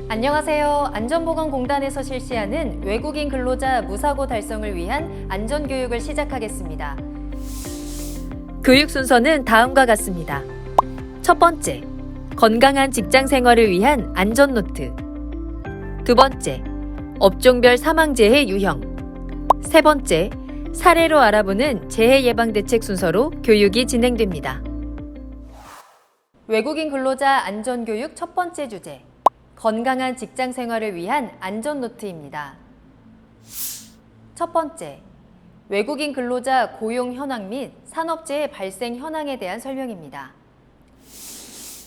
안녕하세요. 안전보건공단에서 실시하는 외국인 근로자 무사고 달성을 위한 안전교육을 시작하겠습니다. 교육 순서는 다음과 같습니다. 첫 번째, 건강한 직장 생활을 위한 안전 노트. 두 번째, 업종별 사망재해 유형. 세 번째, 사례로 알아보는 재해 예방 대책 순서로 교육이 진행됩니다. 외국인 근로자 안전교육 첫 번째 주제. 건강한 직장 생활을 위한 안전 노트입니다. 첫 번째, 외국인 근로자 고용 현황 및 산업재해 발생 현황에 대한 설명입니다.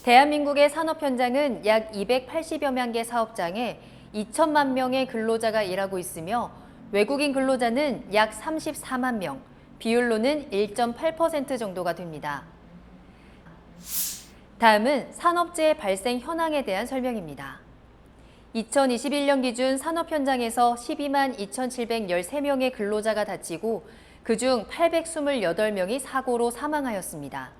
대한민국의 산업 현장은 약 280여만 개 사업장에 2천만 명의 근로자가 일하고 있으며 외국인 근로자는 약 34만 명, 비율로는 1.8% 정도가 됩니다. 다음은 산업재해 발생 현황에 대한 설명입니다. 2021년 기준 산업 현장에서 12만 2,713명의 근로자가 다치고 그중 828명이 사고로 사망하였습니다.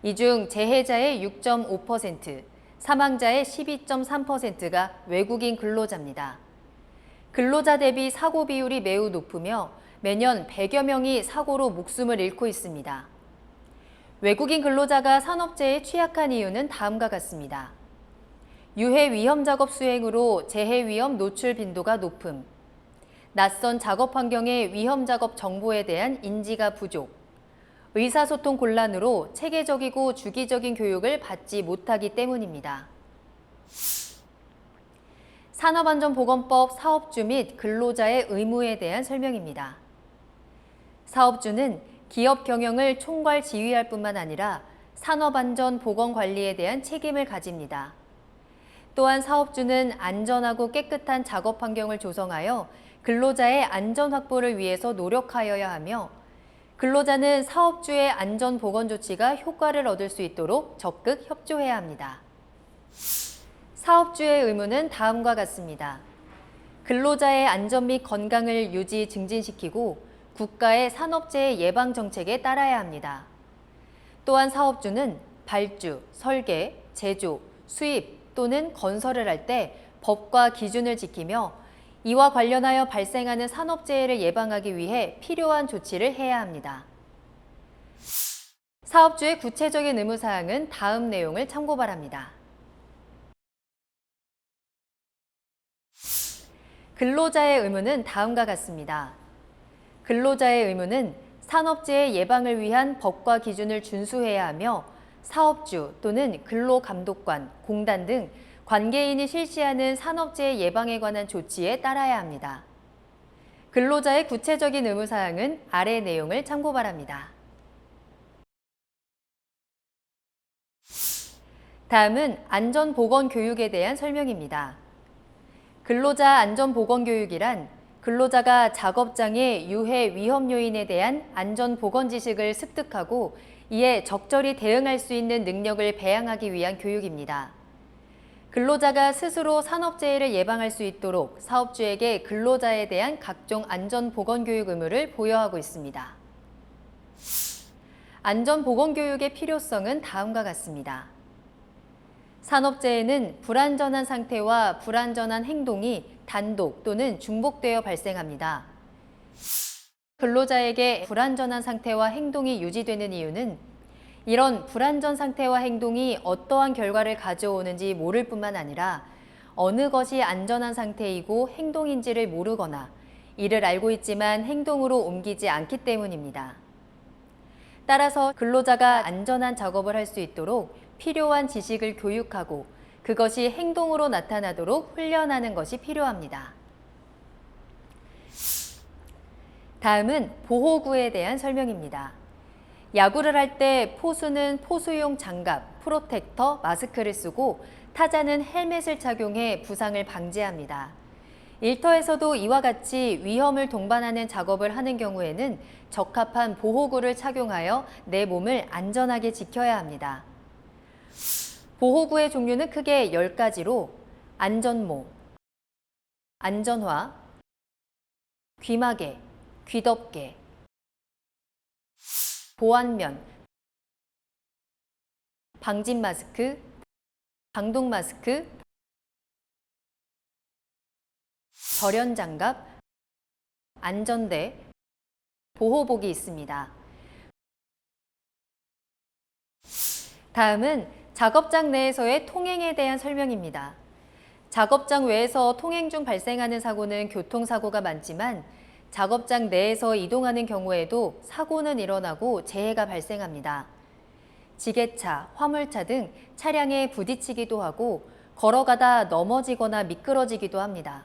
이 중 재해자의 6.5%, 사망자의 12.3%가 외국인 근로자입니다. 근로자 대비 사고 비율이 매우 높으며 매년 100여 명이 사고로 목숨을 잃고 있습니다. 외국인 근로자가 산업재해에 취약한 이유는 다음과 같습니다. 유해 위험 작업 수행으로 재해 위험 노출 빈도가 높음, 낯선 작업 환경의 위험 작업 정보에 대한 인지가 부족, 의사소통 곤란으로 체계적이고 주기적인 교육을 받지 못하기 때문입니다. 산업안전보건법 사업주 및 근로자의 의무에 대한 설명입니다. 사업주는 기업 경영을 총괄 지휘할 뿐만 아니라 산업안전보건관리에 대한 책임을 가집니다. 또한 사업주는 안전하고 깨끗한 작업 환경을 조성하여 근로자의 안전 확보를 위해서 노력하여야 하며 근로자는 사업주의 안전보건 조치가 효과를 얻을 수 있도록 적극 협조해야 합니다. 사업주의 의무는 다음과 같습니다. 근로자의 안전 및 건강을 유지 증진시키고 국가의 산업재해 예방 정책에 따라야 합니다. 또한 사업주는 발주, 설계, 제조, 수입 또는 건설을 할 때 법과 기준을 지키며 이와 관련하여 발생하는 산업재해를 예방하기 위해 필요한 조치를 해야 합니다. 사업주의 구체적인 의무사항은 다음 내용을 참고 바랍니다. 근로자의 의무는 다음과 같습니다. 근로자의 의무는 산업재해 예방을 위한 법과 기준을 준수해야 하며 사업주 또는 근로감독관, 공단 등 관계인이 실시하는 산업재해 예방에 관한 조치에 따라야 합니다. 근로자의 구체적인 의무사항은 아래 내용을 참고 바랍니다. 다음은 안전보건교육에 대한 설명입니다. 근로자 안전보건교육이란 근로자가 작업장의 유해 위험 요인에 대한 안전보건 지식을 습득하고 이에 적절히 대응할 수 있는 능력을 배양하기 위한 교육입니다. 근로자가 스스로 산업재해를 예방할 수 있도록 사업주에게 근로자에 대한 각종 안전보건교육 의무를 부여하고 있습니다. 안전보건교육의 필요성은 다음과 같습니다. 산업재해는 불안전한 상태와 불안전한 행동이 단독 또는 중복되어 발생합니다. 근로자에게 불안전한 상태와 행동이 유지되는 이유는 이런 불안전 상태와 행동이 어떠한 결과를 가져오는지 모를 뿐만 아니라 어느 것이 안전한 상태이고 행동인지를 모르거나 이를 알고 있지만 행동으로 옮기지 않기 때문입니다. 따라서 근로자가 안전한 작업을 할 수 있도록 필요한 지식을 교육하고 그것이 행동으로 나타나도록 훈련하는 것이 필요합니다. 다음은 보호구에 대한 설명입니다. 야구를 할 때 포수는 포수용 장갑, 프로텍터, 마스크를 쓰고 타자는 헬멧을 착용해 부상을 방지합니다. 일터에서도 이와 같이 위험을 동반하는 작업을 하는 경우에는 적합한 보호구를 착용하여 내 몸을 안전하게 지켜야 합니다. 보호구의 종류는 크게 10가지로 안전모, 안전화, 귀마개, 귀덮개, 보안면, 방진 마스크, 방독 마스크, 절연장갑, 안전대, 보호복이 있습니다. 다음은 작업장 내에서의 통행에 대한 설명입니다. 작업장 외에서 통행 중 발생하는 사고는 교통사고가 많지만 작업장 내에서 이동하는 경우에도 사고는 일어나고 재해가 발생합니다. 지게차, 화물차 등 차량에 부딪히기도 하고 걸어가다 넘어지거나 미끄러지기도 합니다.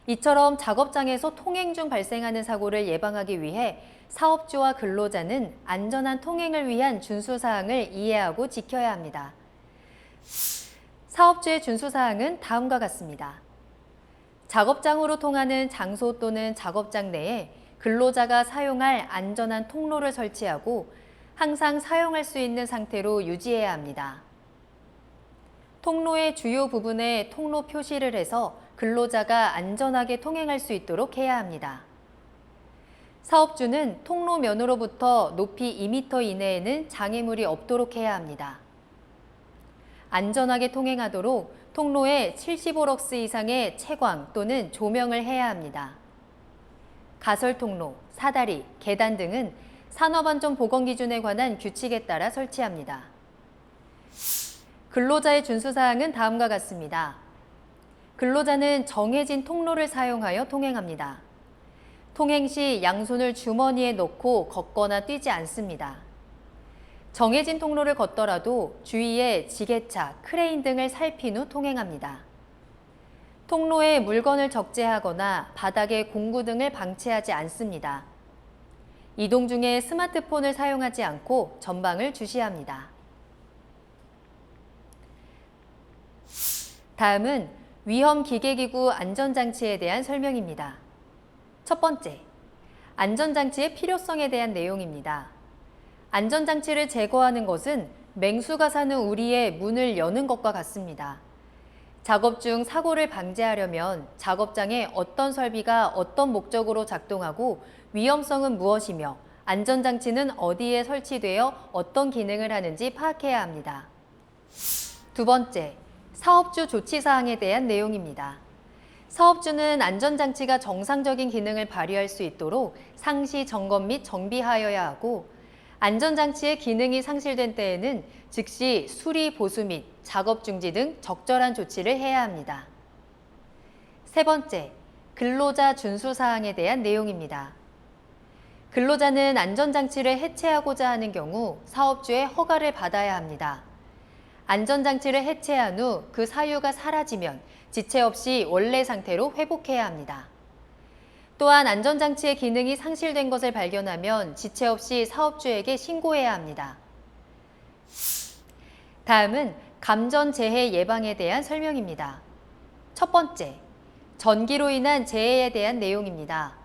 이처럼 작업장에서 통행 중 발생하는 사고를 예방하기 위해 사업주와 근로자는 안전한 통행을 위한 준수사항을 이해하고 지켜야 합니다. 사업주의 준수사항은 다음과 같습니다. 작업장으로 통하는 장소 또는 작업장 내에 근로자가 사용할 안전한 통로를 설치하고 항상 사용할 수 있는 상태로 유지해야 합니다. 통로의 주요 부분에 통로 표시를 해서 근로자가 안전하게 통행할 수 있도록 해야 합니다. 사업주는 통로면으로부터 높이 2m 이내에는 장애물이 없도록 해야 합니다. 안전하게 통행하도록 통로에 75럭스 이상의 채광 또는 조명을 해야 합니다. 가설통로, 사다리, 계단 등은 산업안전보건기준에 관한 규칙에 따라 설치합니다. 근로자의 준수사항은 다음과 같습니다. 근로자는 정해진 통로를 사용하여 통행합니다. 통행 시 양손을 주머니에 넣고 걷거나 뛰지 않습니다. 정해진 통로를 걷더라도 주위에 지게차, 크레인 등을 살핀 후 통행합니다. 통로에 물건을 적재하거나 바닥에 공구 등을 방치하지 않습니다. 이동 중에 스마트폰을 사용하지 않고 전방을 주시합니다. 다음은 위험기계기구 안전장치에 대한 설명입니다. 첫 번째, 안전장치의 필요성에 대한 내용입니다. 안전장치를 제거하는 것은 맹수가 사는 우리의 문을 여는 것과 같습니다. 작업 중 사고를 방지하려면 작업장에 어떤 설비가 어떤 목적으로 작동하고 위험성은 무엇이며 안전장치는 어디에 설치되어 어떤 기능을 하는지 파악해야 합니다. 두 번째, 사업주 조치사항에 대한 내용입니다. 사업주는 안전장치가 정상적인 기능을 발휘할 수 있도록 상시 점검 및 정비하여야 하고 안전장치의 기능이 상실된 때에는 즉시 수리 보수 및 작업 중지 등 적절한 조치를 해야 합니다. 세 번째, 근로자 준수사항에 대한 내용입니다. 근로자는 안전장치를 해체하고자 하는 경우 사업주의 허가를 받아야 합니다. 안전장치를 해체한 후 그 사유가 사라지면 지체 없이 원래 상태로 회복해야 합니다. 또한 안전장치의 기능이 상실된 것을 발견하면 지체 없이 사업주에게 신고해야 합니다. 다음은 감전재해 예방에 대한 설명입니다. 첫 번째, 전기로 인한 재해에 대한 내용입니다.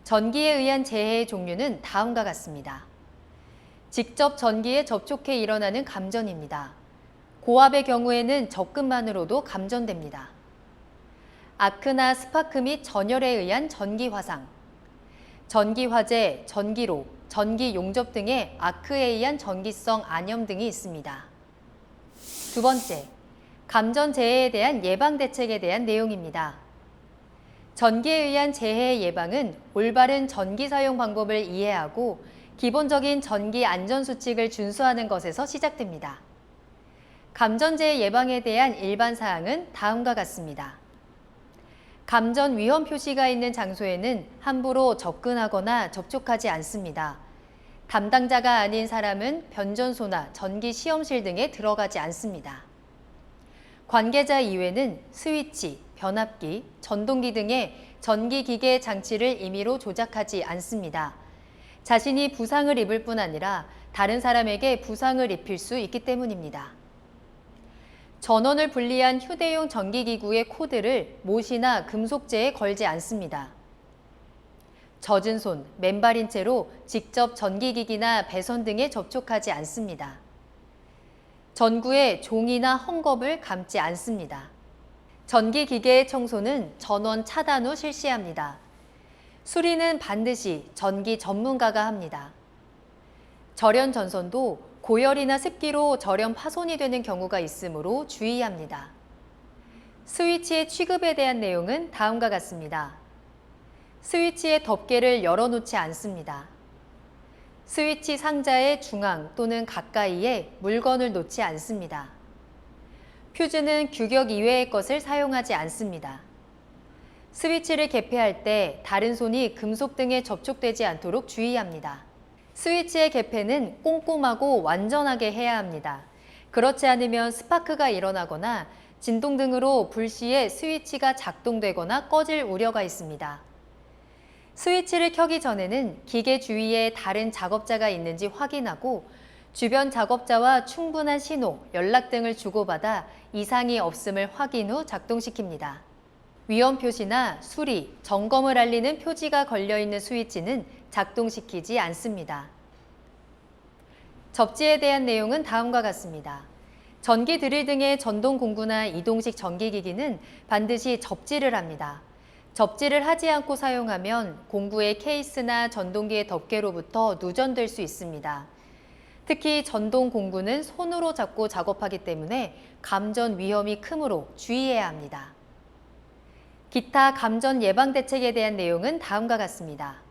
전기에 의한 재해의 종류는 다음과 같습니다. 직접 전기에 접촉해 일어나는 감전입니다. 고압의 경우에는 접근만으로도 감전됩니다. 아크나 스파크 및 전열에 의한 전기 화상, 전기 화재, 전기로, 전기 용접 등의 아크에 의한 전기성 안염 등이 있습니다. 두 번째, 감전 재해에 대한 예방 대책에 대한 내용입니다. 전기에 의한 재해 예방은 올바른 전기 사용 방법을 이해하고 기본적인 전기 안전 수칙을 준수하는 것에서 시작됩니다. 감전재해 예방에 대한 일반 사항은 다음과 같습니다. 감전 위험 표시가 있는 장소에는 함부로 접근하거나 접촉하지 않습니다. 담당자가 아닌 사람은 변전소나 전기 시험실 등에 들어가지 않습니다. 관계자 이외는 스위치, 변압기, 전동기 등의 전기기계 장치를 임의로 조작하지 않습니다. 자신이 부상을 입을 뿐 아니라 다른 사람에게 부상을 입힐 수 있기 때문입니다. 전원을 분리한 휴대용 전기기구의 코드를 못이나 금속재에 걸지 않습니다. 젖은 손, 맨발인 채로 직접 전기기기나 배선 등에 접촉하지 않습니다. 전구에 종이나 헝겊을 감지 않습니다. 전기기계의 청소는 전원 차단 후 실시합니다. 수리는 반드시 전기 전문가가 합니다. 절연 전선도 고열이나 습기로 절연 파손이 되는 경우가 있으므로 주의합니다. 스위치의 취급에 대한 내용은 다음과 같습니다. 스위치의 덮개를 열어놓지 않습니다. 스위치 상자의 중앙 또는 가까이에 물건을 놓지 않습니다. 퓨즈는 규격 이외의 것을 사용하지 않습니다. 스위치를 개폐할 때 다른 손이 금속 등에 접촉되지 않도록 주의합니다. 스위치의 개폐는 꼼꼼하고 완전하게 해야 합니다. 그렇지 않으면 스파크가 일어나거나 진동 등으로 불시에 스위치가 작동되거나 꺼질 우려가 있습니다. 스위치를 켜기 전에는 기계 주위에 다른 작업자가 있는지 확인하고 주변 작업자와 충분한 신호, 연락 등을 주고받아 이상이 없음을 확인 후 작동시킵니다. 위험 표시나 수리, 점검을 알리는 표지가 걸려있는 스위치는 작동시키지 않습니다. 접지에 대한 내용은 다음과 같습니다. 전기 드릴 등의 전동 공구나 이동식 전기기기는 반드시 접지를 합니다. 접지를 하지 않고 사용하면 공구의 케이스나 전동기의 덮개로부터 누전될 수 있습니다. 특히 전동 공구는 손으로 잡고 작업하기 때문에 감전 위험이 크므로 주의해야 합니다. 기타 감전 예방 대책에 대한 내용은 다음과 같습니다.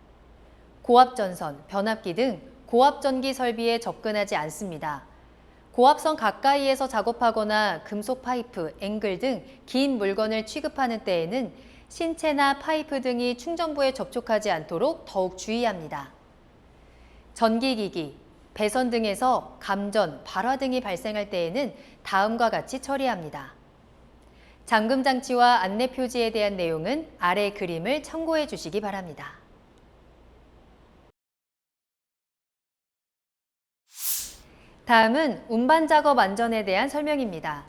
고압전선, 변압기 등 고압전기 설비에 접근하지 않습니다. 고압선 가까이에서 작업하거나 금속 파이프, 앵글 등 긴 물건을 취급하는 때에는 신체나 파이프 등이 충전부에 접촉하지 않도록 더욱 주의합니다. 전기기기, 배선 등에서 감전, 발화 등이 발생할 때에는 다음과 같이 처리합니다. 잠금 장치와 안내 표지에 대한 내용은 아래 그림을 참고해 주시기 바랍니다. 다음은 운반 작업 안전에 대한 설명입니다.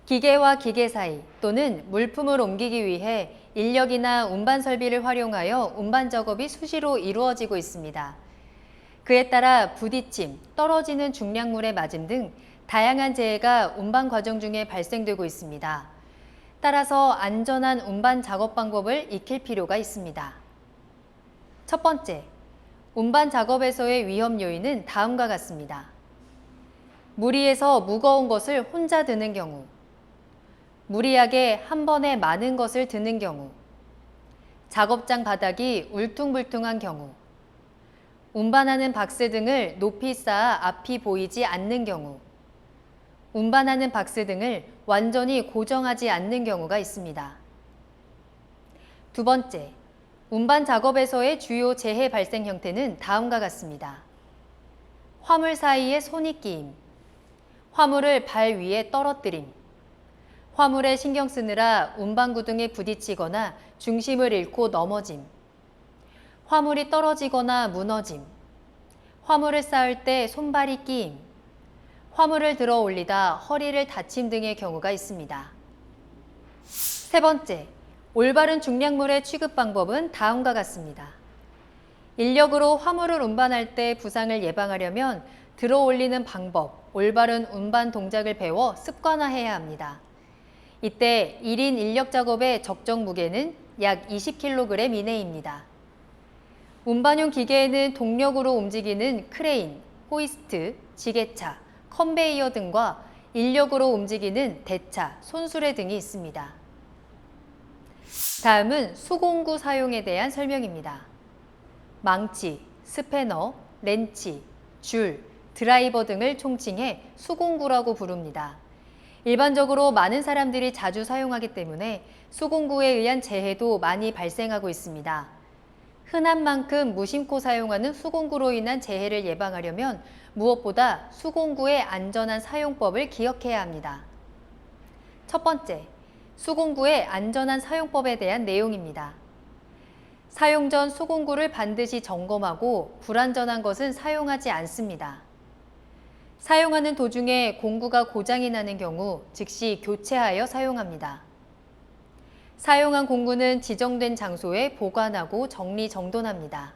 기계와 기계 사이 또는 물품을 옮기기 위해 인력이나 운반 설비를 활용하여 운반 작업이 수시로 이루어지고 있습니다. 그에 따라 부딪힘, 떨어지는 중량물의 맞음 등 다양한 재해가 운반 과정 중에 발생되고 있습니다. 따라서 안전한 운반 작업 방법을 익힐 필요가 있습니다. 첫 번째, 운반 작업에서의 위험 요인은 다음과 같습니다. 무리해서 무거운 것을 혼자 드는 경우, 무리하게 한 번에 많은 것을 드는 경우, 작업장 바닥이 울퉁불퉁한 경우, 운반하는 박스 등을 높이 쌓아 앞이 보이지 않는 경우, 운반하는 박스 등을 완전히 고정하지 않는 경우가 있습니다. 두 번째, 운반 작업에서의 주요 재해 발생 형태는 다음과 같습니다. 화물 사이에 손이 끼임, 화물을 발 위에 떨어뜨림, 화물에 신경 쓰느라 운반구 등에 부딪히거나 중심을 잃고 넘어짐, 화물이 떨어지거나 무너짐, 화물을 쌓을 때 손발이 끼임, 화물을 들어 올리다 허리를 다침 등의 경우가 있습니다. 세 번째, 올바른 중량물의 취급 방법은 다음과 같습니다. 인력으로 화물을 운반할 때 부상을 예방하려면 들어 올리는 방법, 올바른 운반 동작을 배워 습관화해야 합니다. 이때 1인 인력 작업의 적정 무게는 약 20kg 이내입니다. 운반용 기계에는 동력으로 움직이는 크레인, 호이스트, 지게차, 컨베이어 등과 인력으로 움직이는 대차, 손수레 등이 있습니다. 다음은 수공구 사용에 대한 설명입니다. 망치, 스패너, 렌치, 줄, 드라이버 등을 총칭해 수공구라고 부릅니다. 일반적으로 많은 사람들이 자주 사용하기 때문에 수공구에 의한 재해도 많이 발생하고 있습니다. 흔한 만큼 무심코 사용하는 수공구로 인한 재해를 예방하려면 무엇보다 수공구의 안전한 사용법을 기억해야 합니다. 첫 번째, 수공구의 안전한 사용법에 대한 내용입니다. 사용 전 수공구를 반드시 점검하고 불안전한 것은 사용하지 않습니다. 사용하는 도중에 공구가 고장이 나는 경우 즉시 교체하여 사용합니다. 사용한 공구는 지정된 장소에 보관하고 정리정돈합니다.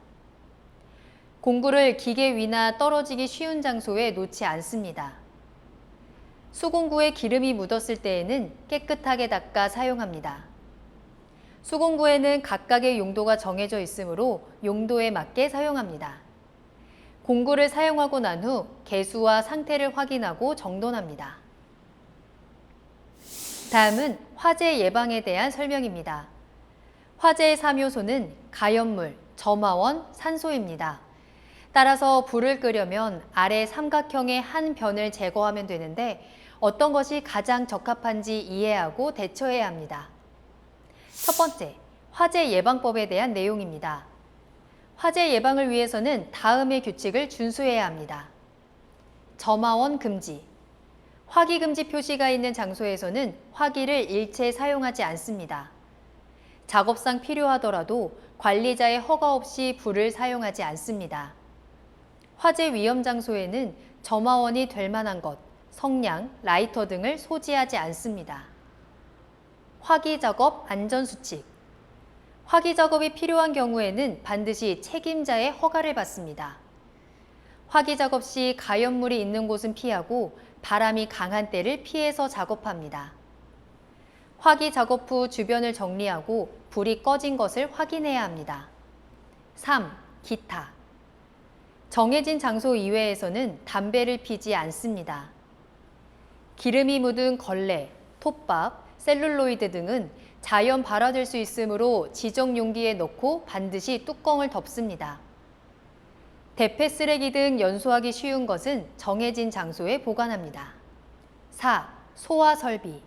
공구를 기계 위나 떨어지기 쉬운 장소에 놓지 않습니다. 수공구에 기름이 묻었을 때에는 깨끗하게 닦아 사용합니다. 수공구에는 각각의 용도가 정해져 있으므로 용도에 맞게 사용합니다. 공구를 사용하고 난 후 개수와 상태를 확인하고 정돈합니다. 다음은 화재 예방에 대한 설명입니다. 화재의 3요소는 가연물, 점화원, 산소입니다. 따라서 불을 끄려면 아래 삼각형의 한 변을 제거하면 되는데 어떤 것이 가장 적합한지 이해하고 대처해야 합니다. 첫 번째, 화재 예방법에 대한 내용입니다. 화재 예방을 위해서는 다음의 규칙을 준수해야 합니다. 점화원 금지. 화기 금지 표시가 있는 장소에서는 화기를 일체 사용하지 않습니다. 작업상 필요하더라도 관리자의 허가 없이 불을 사용하지 않습니다. 화재 위험 장소에는 점화원이 될 만한 것, 성냥, 라이터 등을 소지하지 않습니다. 화기 작업 안전 수칙. 화기 작업이 필요한 경우에는 반드시 책임자의 허가를 받습니다. 화기 작업 시 가연물이 있는 곳은 피하고 바람이 강한 때를 피해서 작업합니다. 화기 작업 후 주변을 정리하고 불이 꺼진 것을 확인해야 합니다. 3. 기타. 정해진 장소 이외에서는 담배를 피지 않습니다. 기름이 묻은 걸레, 톱밥, 셀룰로이드 등은 자연 발화될 수 있으므로 지정 용기에 넣고 반드시 뚜껑을 덮습니다. 대패 쓰레기 등 연소하기 쉬운 것은 정해진 장소에 보관합니다. 4. 소화 설비.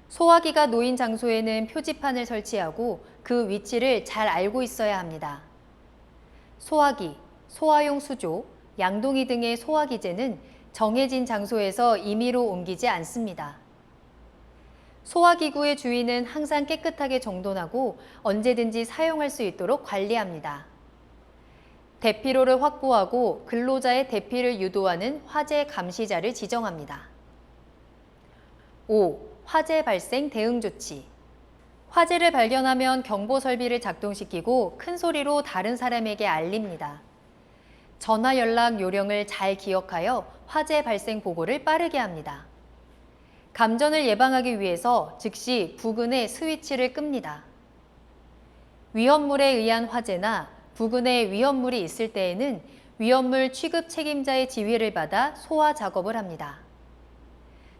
소화기가 놓인 장소에는 표지판을 설치하고 그 위치를 잘 알고 있어야 합니다. 소화기, 소화용 수조, 양동이 등의 소화기제는 정해진 장소에서 임의로 옮기지 않습니다. 소화기구의 주위는 항상 깨끗하게 정돈하고 언제든지 사용할 수 있도록 관리합니다. 대피로를 확보하고 근로자의 대피를 유도하는 화재 감시자를 지정합니다. 5. 화재 발생 대응 조치. 화재를 발견하면 경보 설비를 작동시키고 큰 소리로 다른 사람에게 알립니다. 전화 연락 요령을 잘 기억하여 화재 발생 보고를 빠르게 합니다. 감전을 예방하기 위해서 즉시 부근의 스위치를 끕니다. 위험물에 의한 화재나 부근에 위험물이 있을 때에는 위험물 취급 책임자의 지휘를 받아 소화 작업을 합니다.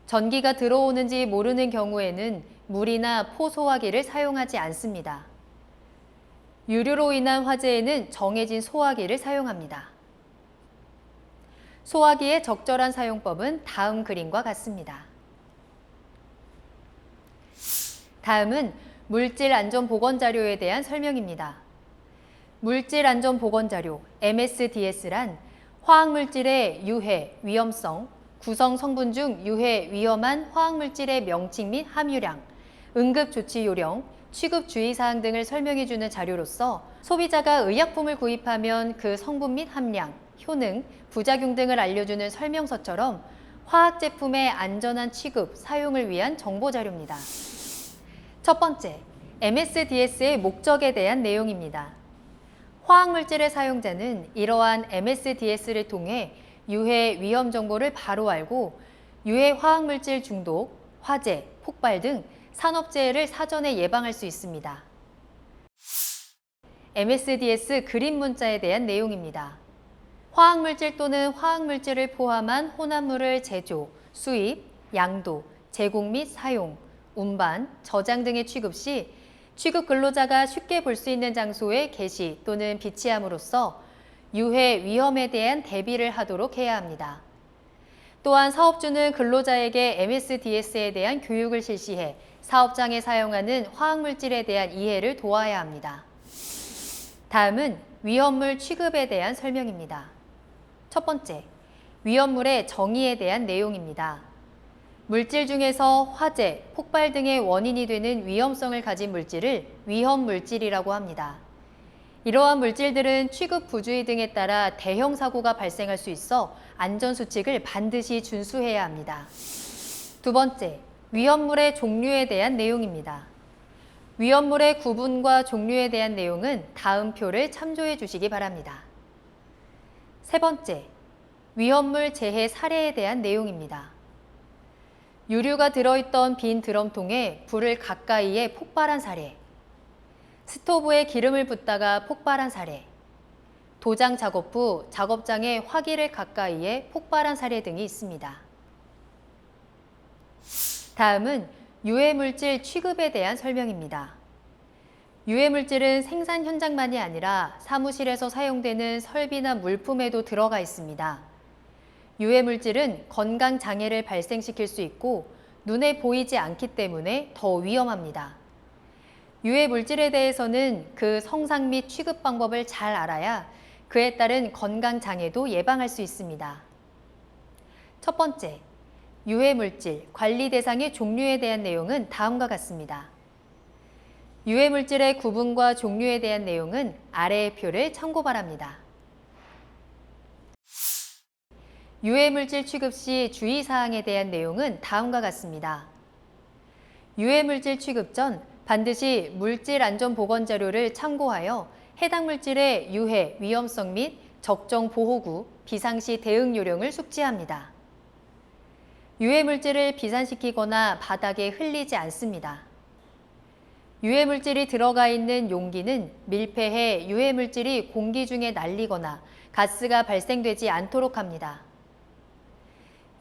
전기가 들어오는지 모르는 경우에는 물이나 포소화기를 사용하지 않습니다. 유류로 인한 화재에는 정해진 소화기를 사용합니다. 소화기의 적절한 사용법은 다음 그림과 같습니다. 다음은 물질안전보건자료에 대한 설명입니다. 물질안전보건자료 MSDS란 화학물질의 유해, 위험성, 구성 성분 중 유해, 위험한 화학물질의 명칭 및 함유량, 응급조치 요령, 취급 주의사항 등을 설명해주는 자료로서 소비자가 의약품을 구입하면 그 성분 및 함량, 효능, 부작용 등을 알려주는 설명서처럼 화학제품의 안전한 취급, 사용을 위한 정보자료입니다. 첫 번째, MSDS의 목적에 대한 내용입니다. 화학물질의 사용자는 이러한 MSDS를 통해 유해 위험 정보를 바로 알고 유해 화학물질 중독, 화재, 폭발 등 산업재해를 사전에 예방할 수 있습니다. MSDS 그림 문자에 대한 내용입니다. 화학물질 또는 화학물질을 포함한 혼합물을 제조, 수입, 양도, 제공 및 사용, 운반, 저장 등의 취급 시 취급 근로자가 쉽게 볼 수 있는 장소에 게시 또는 비치함으로써 유해 위험에 대한 대비를 하도록 해야 합니다. 또한 사업주는 근로자에게 MSDS에 대한 교육을 실시해 사업장에 사용하는 화학물질에 대한 이해를 도와야 합니다. 다음은 위험물 취급에 대한 설명입니다. 첫 번째, 위험물의 정의에 대한 내용입니다. 물질 중에서 화재, 폭발 등의 원인이 되는 위험성을 가진 물질을 위험물질이라고 합니다. 이러한 물질들은 취급 부주의 등에 따라 대형 사고가 발생할 수 있어 안전수칙을 반드시 준수해야 합니다. 두 번째, 위험물의 종류에 대한 내용입니다. 위험물의 구분과 종류에 대한 내용은 다음 표를 참조해 주시기 바랍니다. 세 번째, 위험물 재해 사례에 대한 내용입니다. 유류가 들어있던 빈 드럼통에 불을 가까이에 폭발한 사례, 스토브에 기름을 붓다가 폭발한 사례, 도장 작업 후 작업장에 화기를 가까이에 폭발한 사례 등이 있습니다. 다음은 유해물질 취급에 대한 설명입니다. 유해물질은 생산 현장만이 아니라 사무실에서 사용되는 설비나 물품에도 들어가 있습니다. 유해물질은 건강 장애를 발생시킬 수 있고 눈에 보이지 않기 때문에 더 위험합니다. 유해물질에 대해서는 그 성상 및 취급 방법을 잘 알아야 그에 따른 건강 장애도 예방할 수 있습니다. 첫 번째, 유해물질 관리 대상의 종류에 대한 내용은 다음과 같습니다. 유해물질의 구분과 종류에 대한 내용은 아래의 표를 참고 바랍니다. 유해물질 취급 시 주의사항에 대한 내용은 다음과 같습니다. 유해물질 취급 전 반드시 물질안전보건자료를 참고하여 해당 물질의 유해, 위험성 및 적정 보호구, 비상시 대응 요령을 숙지합니다. 유해물질을 비산시키거나 바닥에 흘리지 않습니다. 유해물질이 들어가 있는 용기는 밀폐해 유해물질이 공기 중에 날리거나 가스가 발생되지 않도록 합니다.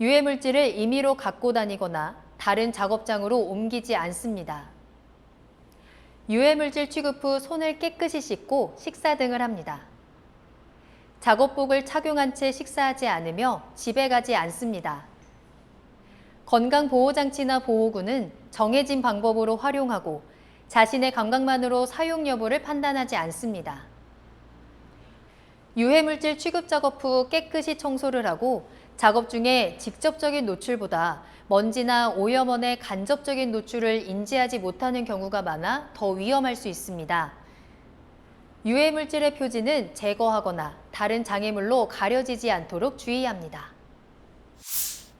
유해물질을 임의로 갖고 다니거나 다른 작업장으로 옮기지 않습니다. 유해물질 취급 후 손을 깨끗이 씻고 식사 등을 합니다. 작업복을 착용한 채 식사하지 않으며 집에 가지 않습니다. 건강보호장치나 보호구는 정해진 방법으로 활용하고 자신의 감각만으로 사용 여부를 판단하지 않습니다. 유해물질 취급 작업 후 깨끗이 청소를 하고 작업 중에 직접적인 노출보다 먼지나 오염원의 간접적인 노출을 인지하지 못하는 경우가 많아 더 위험할 수 있습니다. 유해물질의 표지는 제거하거나 다른 장애물로 가려지지 않도록 주의합니다.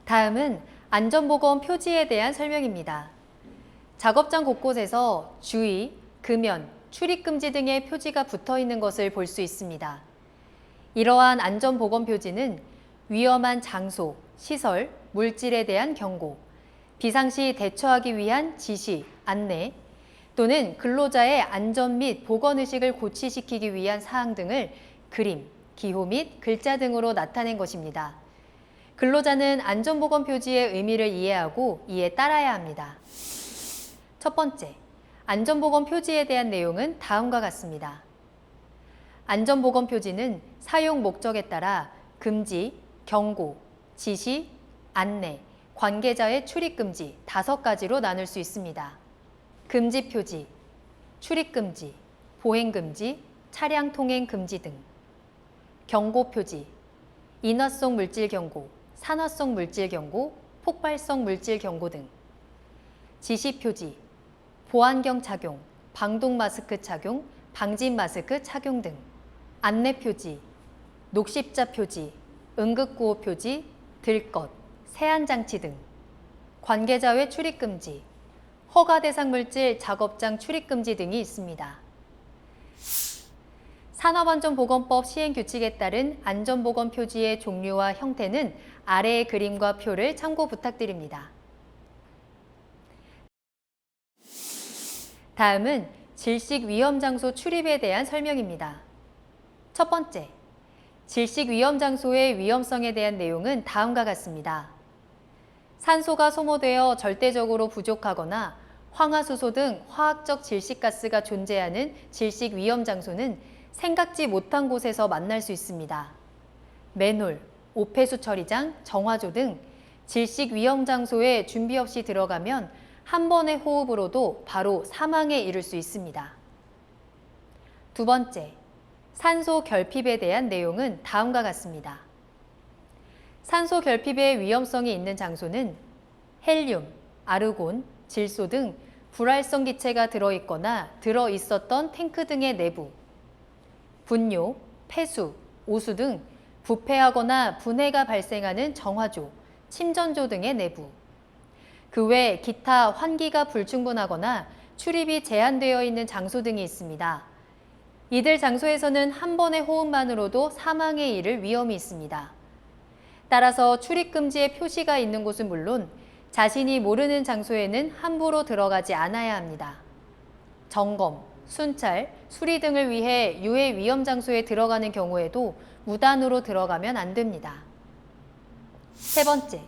다음은 안전보건 표지에 대한 설명입니다. 작업장 곳곳에서 주의, 금연, 출입금지 등의 표지가 붙어 있는 것을 볼 수 있습니다. 이러한 안전보건 표지는 위험한 장소, 시설, 물질에 대한 경고, 비상시 대처하기 위한 지시, 안내, 또는 근로자의 안전 및 보건의식을 고취시키기 위한 사항 등을 그림, 기호 및 글자 등으로 나타낸 것입니다. 근로자는 안전보건 표지의 의미를 이해하고 이에 따라야 합니다. 첫 번째, 안전보건 표지에 대한 내용은 다음과 같습니다. 안전보건 표지는 사용 목적에 따라 금지, 경고, 지시, 안내, 관계자의 출입금지 5가지로 나눌 수 있습니다. 금지 표지, 출입금지, 보행금지, 차량 통행 금지 등. 경고 표지, 인화성 물질 경고, 산화성 물질 경고, 폭발성 물질 경고 등. 지시 표지, 보안경 착용, 방독 마스크 착용, 방진 마스크 착용 등. 안내 표지, 녹십자 표지, 응급구호 표지, 들것, 세안장치 등. 관계자 외 출입금지, 허가 대상 물질 작업장 출입금지 등이 있습니다. 산업안전보건법 시행규칙에 따른 안전보건 표지의 종류와 형태는 아래의 그림과 표를 참고 부탁드립니다. 다음은 질식위험장소 출입에 대한 설명입니다. 첫 번째, 질식위험장소의 위험성에 대한 내용은 다음과 같습니다. 산소가 소모되어 절대적으로 부족하거나 황화수소 등 화학적 질식가스가 존재하는 질식위험장소는 생각지 못한 곳에서 만날 수 있습니다. 맨홀, 오폐수 처리장, 정화조 등 질식위험장소에 준비 없이 들어가면 한 번의 호흡으로도 바로 사망에 이를 수 있습니다. 두 번째, 산소 결핍에 대한 내용은 다음과 같습니다. 산소 결핍의 위험성이 있는 장소는 헬륨, 아르곤, 질소 등 불활성 기체가 들어있거나 들어있었던 탱크 등의 내부, 분뇨, 폐수, 오수 등 부패하거나 분해가 발생하는 정화조, 침전조 등의 내부, 그 외 기타 환기가 불충분하거나 출입이 제한되어 있는 장소 등이 있습니다. 이들 장소에서는 한 번의 호흡만으로도 사망에 이를 위험이 있습니다. 따라서 출입금지의 표시가 있는 곳은 물론 자신이 모르는 장소에는 함부로 들어가지 않아야 합니다. 점검, 순찰, 수리 등을 위해 유해 위험 장소에 들어가는 경우에도 무단으로 들어가면 안 됩니다. 세 번째,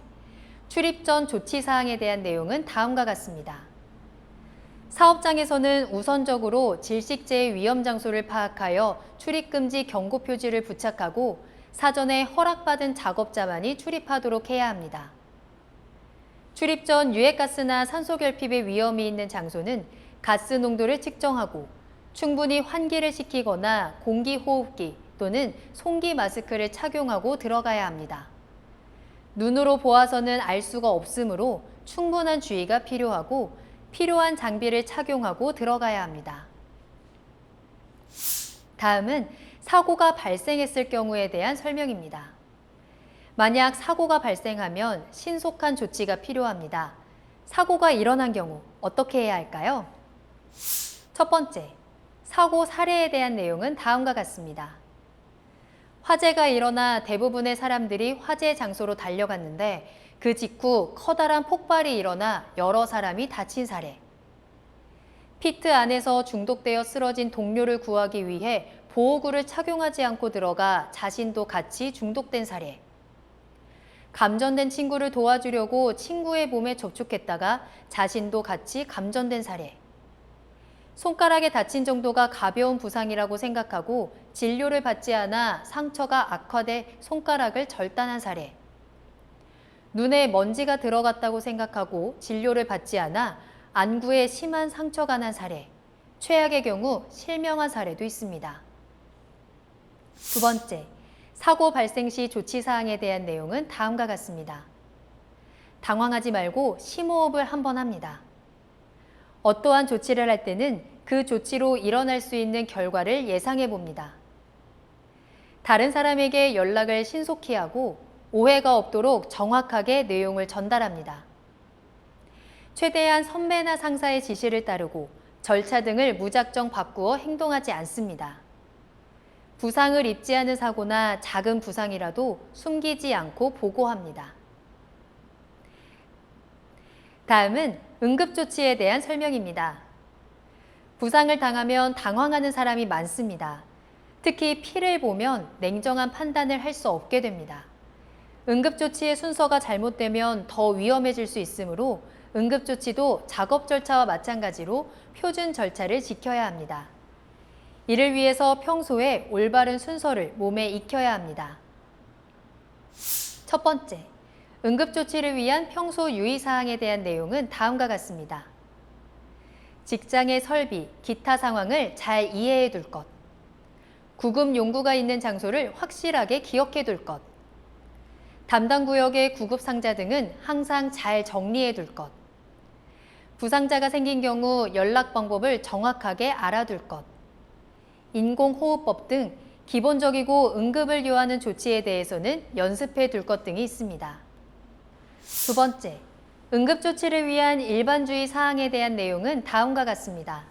출입 전 조치 사항에 대한 내용은 다음과 같습니다. 사업장에서는 우선적으로 질식제의 위험 장소를 파악하여 출입금지 경고 표지를 부착하고 사전에 허락받은 작업자만이 출입하도록 해야 합니다. 출입 전 유해가스나 산소 결핍의 위험이 있는 장소는 가스 농도를 측정하고 충분히 환기를 시키거나 공기호흡기 또는 송기 마스크를 착용하고 들어가야 합니다. 눈으로 보아서는 알 수가 없으므로 충분한 주의가 필요하고 필요한 장비를 착용하고 들어가야 합니다. 다음은 사고가 발생했을 경우에 대한 설명입니다. 만약 사고가 발생하면 신속한 조치가 필요합니다. 사고가 일어난 경우 어떻게 해야 할까요? 첫 번째, 사고 사례에 대한 내용은 다음과 같습니다. 화재가 일어나 대부분의 사람들이 화재 장소로 달려갔는데 그 직후 커다란 폭발이 일어나 여러 사람이 다친 사례. 피트 안에서 중독되어 쓰러진 동료를 구하기 위해 보호구를 착용하지 않고 들어가 자신도 같이 중독된 사례. 감전된 친구를 도와주려고 친구의 몸에 접촉했다가 자신도 같이 감전된 사례. 손가락에 다친 정도가 가벼운 부상이라고 생각하고 진료를 받지 않아 상처가 악화돼 손가락을 절단한 사례. 눈에 먼지가 들어갔다고 생각하고 진료를 받지 않아 안구에 심한 상처가 난 사례. 최악의 경우 실명한 사례도 있습니다. 두 번째, 사고 발생 시 조치 사항에 대한 내용은 다음과 같습니다. 당황하지 말고 심호흡을 한번 합니다. 어떠한 조치를 할 때는 그 조치로 일어날 수 있는 결과를 예상해 봅니다. 다른 사람에게 연락을 신속히 하고 오해가 없도록 정확하게 내용을 전달합니다. 최대한 선배나 상사의 지시를 따르고 절차 등을 무작정 바꾸어 행동하지 않습니다. 부상을 입지 않은 사고나 작은 부상이라도 숨기지 않고 보고합니다. 다음은 응급조치에 대한 설명입니다. 부상을 당하면 당황하는 사람이 많습니다. 특히 피를 보면 냉정한 판단을 할 수 없게 됩니다. 응급조치의 순서가 잘못되면 더 위험해질 수 있으므로 응급조치도 작업 절차와 마찬가지로 표준 절차를 지켜야 합니다. 이를 위해서 평소에 올바른 순서를 몸에 익혀야 합니다. 첫 번째, 응급조치를 위한 평소 유의사항에 대한 내용은 다음과 같습니다. 직장의 설비, 기타 상황을 잘 이해해 둘 것. 구급 용구가 있는 장소를 확실하게 기억해 둘 것. 담당 구역의 구급 상자 등은 항상 잘 정리해 둘 것. 부상자가 생긴 경우 연락 방법을 정확하게 알아둘 것. 인공호흡법 등 기본적이고 응급을 요하는 조치에 대해서는 연습해 둘 것 등이 있습니다. 두 번째, 응급조치를 위한 일반주의 사항에 대한 내용은 다음과 같습니다.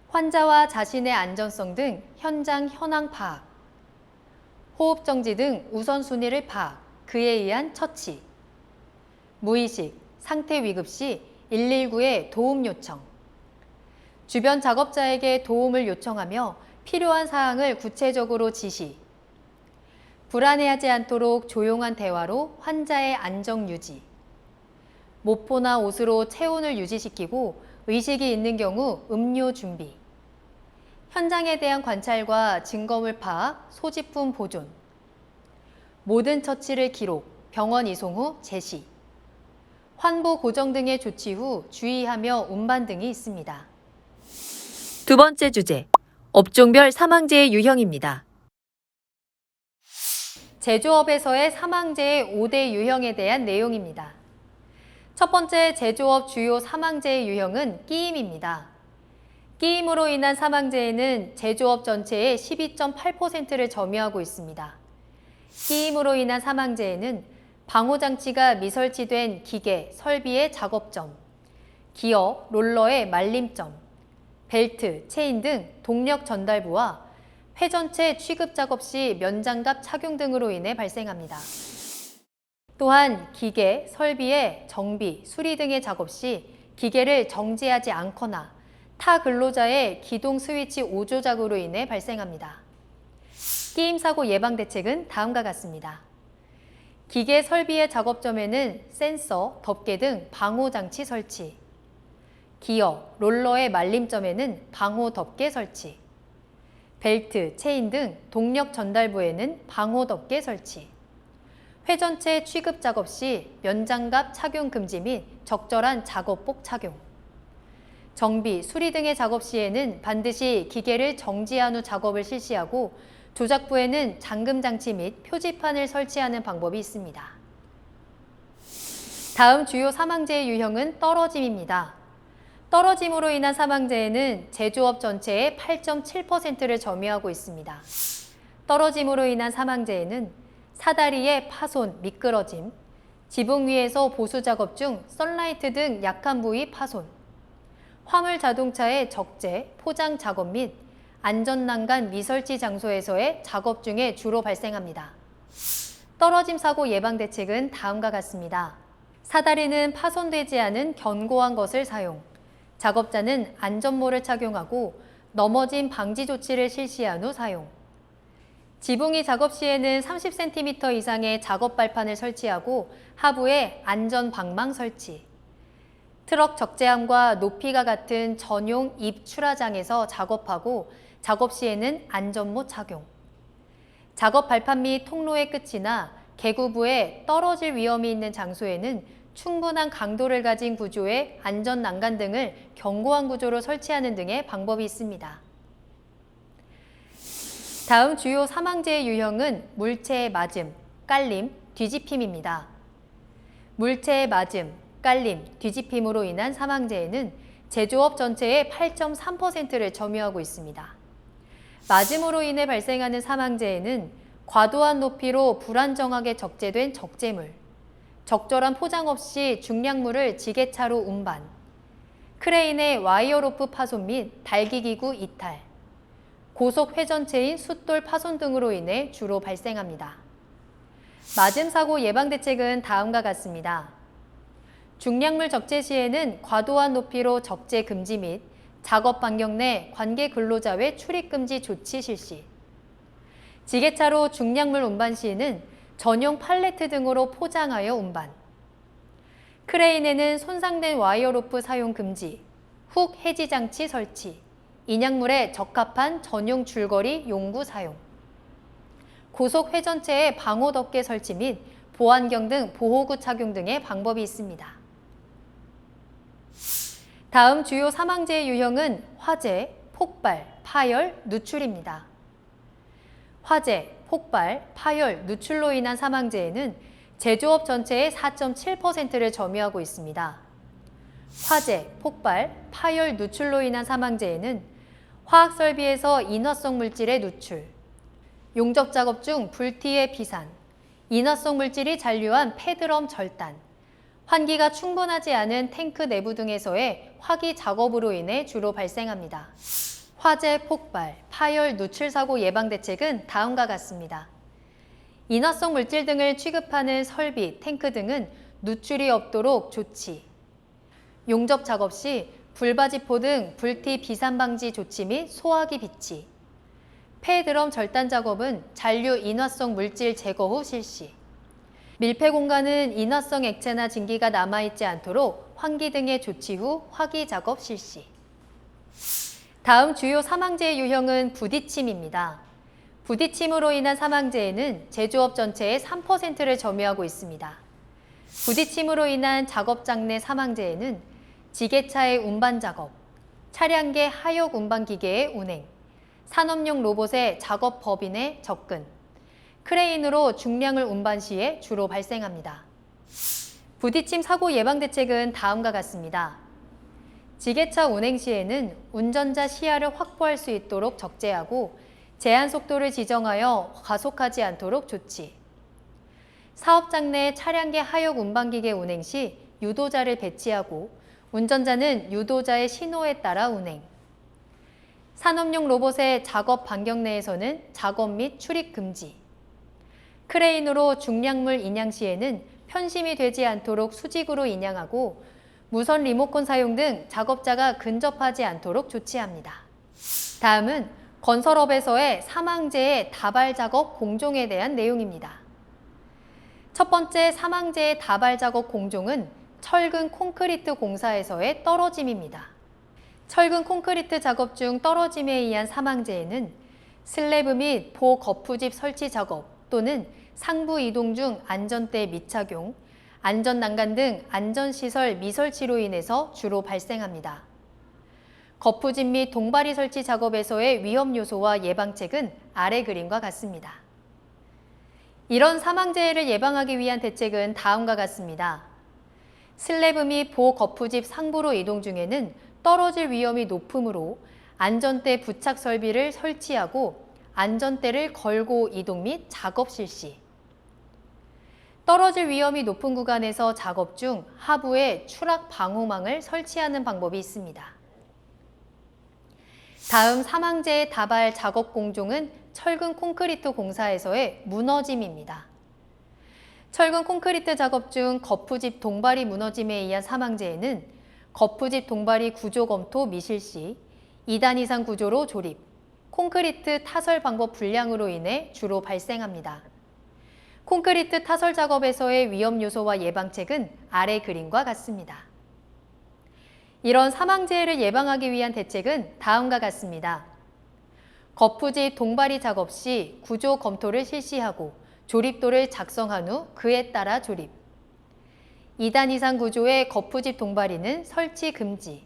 환자와 자신의 안전성 등 현장 현황 파악, 호흡정지 등 우선순위를 파악, 그에 의한 처치, 무의식, 상태 위급 시 119에 도움 요청, 주변 작업자에게 도움을 요청하며 필요한 사항을 구체적으로 지시, 불안해하지 않도록 조용한 대화로 환자의 안정 유지, 모포나 옷으로 체온을 유지시키고 의식이 있는 경우 음료 준비, 현장에 대한 관찰과 증거물 파악, 소지품 보존, 모든 처치를 기록, 병원 이송 후 제시, 환부 고정 등의 조치 후 주의하며 운반 등이 있습니다. 두 번째 주제, 업종별 사망재해 유형입니다. 제조업에서의 사망재해 5대 유형에 대한 내용입니다. 첫 번째 제조업 주요 사망재해 유형은 끼임입니다. 끼임으로 인한 사망재해는 제조업 전체의 12.8%를 점유하고 있습니다. 끼임으로 인한 사망재해는 방호장치가 미설치된 기계, 설비의 작업점, 기어, 롤러의 말림점, 벨트, 체인 등 동력 전달부와 회전체 취급 작업 시 면장갑 착용 등으로 인해 발생합니다. 또한 기계, 설비의 정비, 수리 등의 작업 시 기계를 정지하지 않거나 타 근로자의 기동 스위치 오조작으로 인해 발생합니다. 끼임 사고 예방 대책은 다음과 같습니다. 기계 설비의 작업점에는 센서, 덮개 등 방호 장치 설치. 기어, 롤러의 말림점에는 방호 덮개 설치. 벨트, 체인 등 동력 전달부에는 방호 덮개 설치. 회전체 취급 작업 시 면장갑 착용 금지 및 적절한 작업복 착용. 정비, 수리 등의 작업 시에는 반드시 기계를 정지한 후 작업을 실시하고 조작부에는 잠금 장치 및 표지판을 설치하는 방법이 있습니다. 다음 주요 사망재해 유형은 떨어짐입니다. 떨어짐으로 인한 사망재해는 제조업 전체의 8.7%를 점유하고 있습니다. 떨어짐으로 인한 사망재해는 사다리의 파손, 미끄러짐, 지붕 위에서 보수 작업 중 썬라이트 등 약한 부위 파손, 화물 자동차의 적재, 포장 작업 및 안전난간 미설치 장소에서의 작업 중에 주로 발생합니다. 떨어짐 사고 예방 대책은 다음과 같습니다. 사다리는 파손되지 않은 견고한 것을 사용, 작업자는 안전모를 착용하고 넘어짐 방지 조치를 실시한 후 사용, 지붕이 작업 시에는 30cm 이상의 작업 발판을 설치하고 하부에 안전 방망 설치, 트럭 적재함과 높이가 같은 전용 입 출하장에서 작업하고 작업 시에는 안전모 착용, 작업 발판 및 통로의 끝이나 개구부에 떨어질 위험이 있는 장소에는 충분한 강도를 가진 구조의 안전 난간 등을 견고한 구조로 설치하는 등의 방법이 있습니다. 다음 주요 사망재해 유형은 물체의 맞음, 깔림, 뒤집힘입니다. 물체의 맞음, 깔림, 뒤집힘으로 인한 사망재해는 제조업 전체의 8.3%를 점유하고 있습니다. 맞음으로 인해 발생하는 사망재해는 과도한 높이로 불안정하게 적재된 적재물, 적절한 포장 없이 중량물을 지게차로 운반, 크레인의 와이어로프 파손 및 달기기구 이탈, 고속 회전체인 숫돌 파손 등으로 인해 주로 발생합니다. 맞음 사고 예방 대책은 다음과 같습니다. 중량물 적재 시에는 과도한 높이로 적재 금지 및 작업 반경 내 관계 근로자 외 출입 금지 조치 실시. 지게차로 중량물 운반 시에는 전용 팔레트 등으로 포장하여 운반. 크레인에는 손상된 와이어로프 사용 금지, 훅 해지 장치 설치, 인양물에 적합한 전용 줄거리 용구 사용, 고속 회전체의 방호 덮개 설치 및 보안경 등 보호구 착용 등의 방법이 있습니다. 다음 주요 사망재해 유형은 화재, 폭발, 파열, 누출입니다. 화재, 폭발, 파열, 누출로 인한 사망재해는 제조업 전체의 4.7%를 점유하고 있습니다. 화재, 폭발, 파열, 누출로 인한 사망재해는 화학설비에서 인화성 물질의 누출, 용접 작업 중 불티의 비산, 인화성 물질이 잔류한 폐드럼 절단, 환기가 충분하지 않은 탱크 내부 등에서의 화기 작업으로 인해 주로 발생합니다. 화재, 폭발, 파열, 누출 사고 예방 대책은 다음과 같습니다. 인화성 물질 등을 취급하는 설비, 탱크 등은 누출이 없도록 조치, 용접 작업 시 불바지포 등 불티 비산 방지 조치 및 소화기 비치, 폐드럼 절단 작업은 잔류 인화성 물질 제거 후 실시, 밀폐 공간은 인화성 액체나 증기가 남아있지 않도록 환기 등의 조치 후 화기 작업 실시. 다음 주요 사망재해 유형은 부딪힘입니다. 부딪힘으로 인한 사망재해는 제조업 전체의 3%를 점유하고 있습니다. 부딪힘으로 인한 작업장 내 사망재해는 지게차의 운반 작업, 차량계 하역 운반 기계의 운행, 산업용 로봇의 작업 법인의 접근, 크레인으로 중량을 운반 시에 주로 발생합니다. 부딪힘 사고 예방 대책은 다음과 같습니다. 지게차 운행 시에는 운전자 시야를 확보할 수 있도록 적재하고 제한 속도를 지정하여 과속하지 않도록 조치. 사업장 내 차량계 하역 운반기계 운행 시 유도자를 배치하고 운전자는 유도자의 신호에 따라 운행. 산업용 로봇의 작업 반경 내에서는 작업 및 출입 금지. 크레인으로 중량물 인양 시에는 편심이 되지 않도록 수직으로 인양하고 무선 리모컨 사용 등 작업자가 근접하지 않도록 조치합니다. 다음은 건설업에서의 사망재해 다발 작업 공종에 대한 내용입니다. 첫 번째 사망재해 다발 작업 공종은 철근 콘크리트 공사에서의 떨어짐입니다. 철근 콘크리트 작업 중 떨어짐에 의한 사망재해는 슬래브 및 보거푸집 설치 작업 또는 상부 이동 중 안전대 미착용, 안전난간 등 안전시설 미설치로 인해서 주로 발생합니다. 거푸집 및 동바리 설치 작업에서의 위험 요소와 예방책은 아래 그림과 같습니다. 이런 사망재해를 예방하기 위한 대책은 다음과 같습니다. 슬래브 및 보거푸집 상부로 이동 중에는 떨어질 위험이 높으므로 안전대 부착 설비를 설치하고 안전대를 걸고 이동 및 작업 실시. 떨어질 위험이 높은 구간에서 작업 중 하부에 추락 방호망을 설치하는 방법이 있습니다. 다음 사망재해 다발 작업 공종은 철근 콘크리트 공사에서의 무너짐입니다. 철근 콘크리트 작업 중 거푸집 동바리 무너짐에 의한 사망재해는 거푸집 동바리 구조 검토 미실시, 2단 이상 구조로 조립, 콘크리트 타설 방법 불량으로 인해 주로 발생합니다. 콘크리트 타설 작업에서의 위험 요소와 예방책은 아래 그림과 같습니다. 이런 사망재해를 예방하기 위한 대책은 다음과 같습니다. 거푸집 동바리 작업 시 구조 검토를 실시하고 조립도를 작성한 후 그에 따라 조립. 2단 이상 구조의 거푸집 동바리는 설치 금지.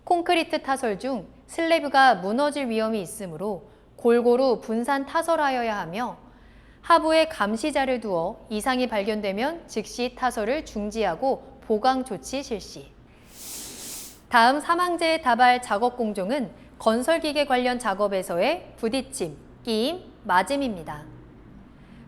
콘크리트 타설 중 슬래브가 무너질 위험이 있으므로 골고루 분산 타설하여야 하며 하부에 감시자를 두어 이상이 발견되면 즉시 타설을 중지하고 보강 조치 실시. 다음 사망재해 다발 작업 공종은 건설기계 관련 작업에서의 부딪힘, 끼임, 맞음입니다.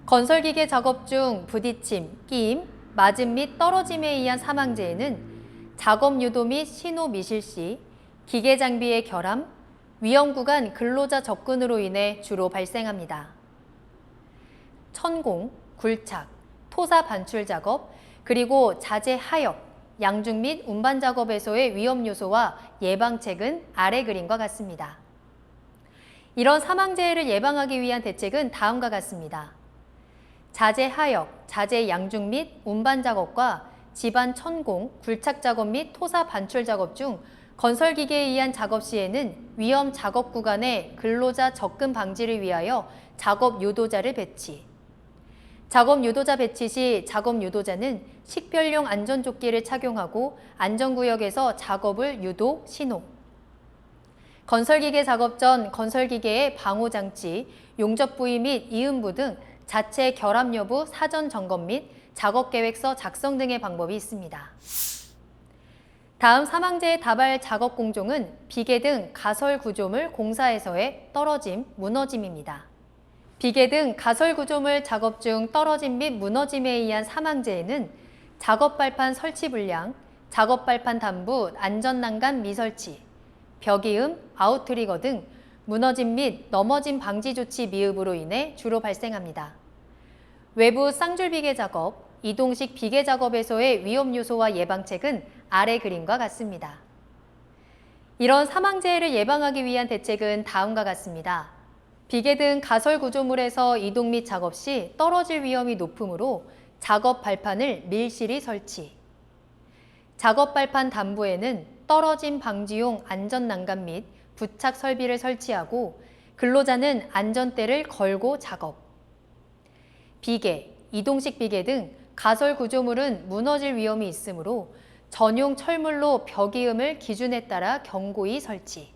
건설기계 작업 중 부딪힘, 끼임, 맞음 및 떨어짐에 의한 사망재해는 작업 유도 및 신호 미실시, 기계 장비의 결함, 위험 구간 근로자 접근으로 인해 주로 발생합니다. 천공, 굴착, 토사 반출 작업, 그리고 자재 하역, 양중 및 운반 작업에서의 위험 요소와 예방책은 아래 그림과 같습니다. 이런 사망재해를 예방하기 위한 대책은 다음과 같습니다. 자재 하역, 자재 양중 및 운반 작업과 집안 천공, 굴착 작업 및 토사 반출 작업 중 건설기계에 의한 작업 시에는 위험 작업 구간에 근로자 접근 방지를 위하여 작업 유도자를 배치. 작업 유도자 배치 시 작업 유도자는 식별용 안전조끼를 착용하고 안전구역에서 작업을 유도, 신호. 건설기계 작업 전 건설기계의 방호장치, 용접 부위 및 이음부 등 자체 결함 여부 사전 점검 및 작업계획서 작성 등의 방법이 있습니다. 다음 사망재해 다발 작업 공종은 비계 등 가설 구조물 공사에서의 떨어짐, 무너짐입니다. 비계 등 가설 구조물 작업 중 떨어짐 및 무너짐에 의한 사망재해는 작업 발판 설치 불량, 작업 발판 단부 안전난간 미설치, 벽이음, 아웃트리거 등 무너짐 및 넘어짐 방지 조치 미흡으로 인해 주로 발생합니다. 외부 쌍줄 비계 작업, 이동식 비계 작업에서의 위험 요소와 예방책은 아래 그림과 같습니다. 이런 사망재해를 예방하기 위한 대책은 다음과 같습니다. 비계 등 가설 구조물에서 이동 및 작업 시 떨어질 위험이 높으므로 작업 발판을 밀실히 설치. 작업 발판 단부에는 떨어짐 방지용 안전난간 및 부착 설비를 설치하고 근로자는 안전대를 걸고 작업. 비계, 이동식 비계 등 가설 구조물은 무너질 위험이 있으므로 전용 철물로 벽이음을 기준에 따라 견고히 설치.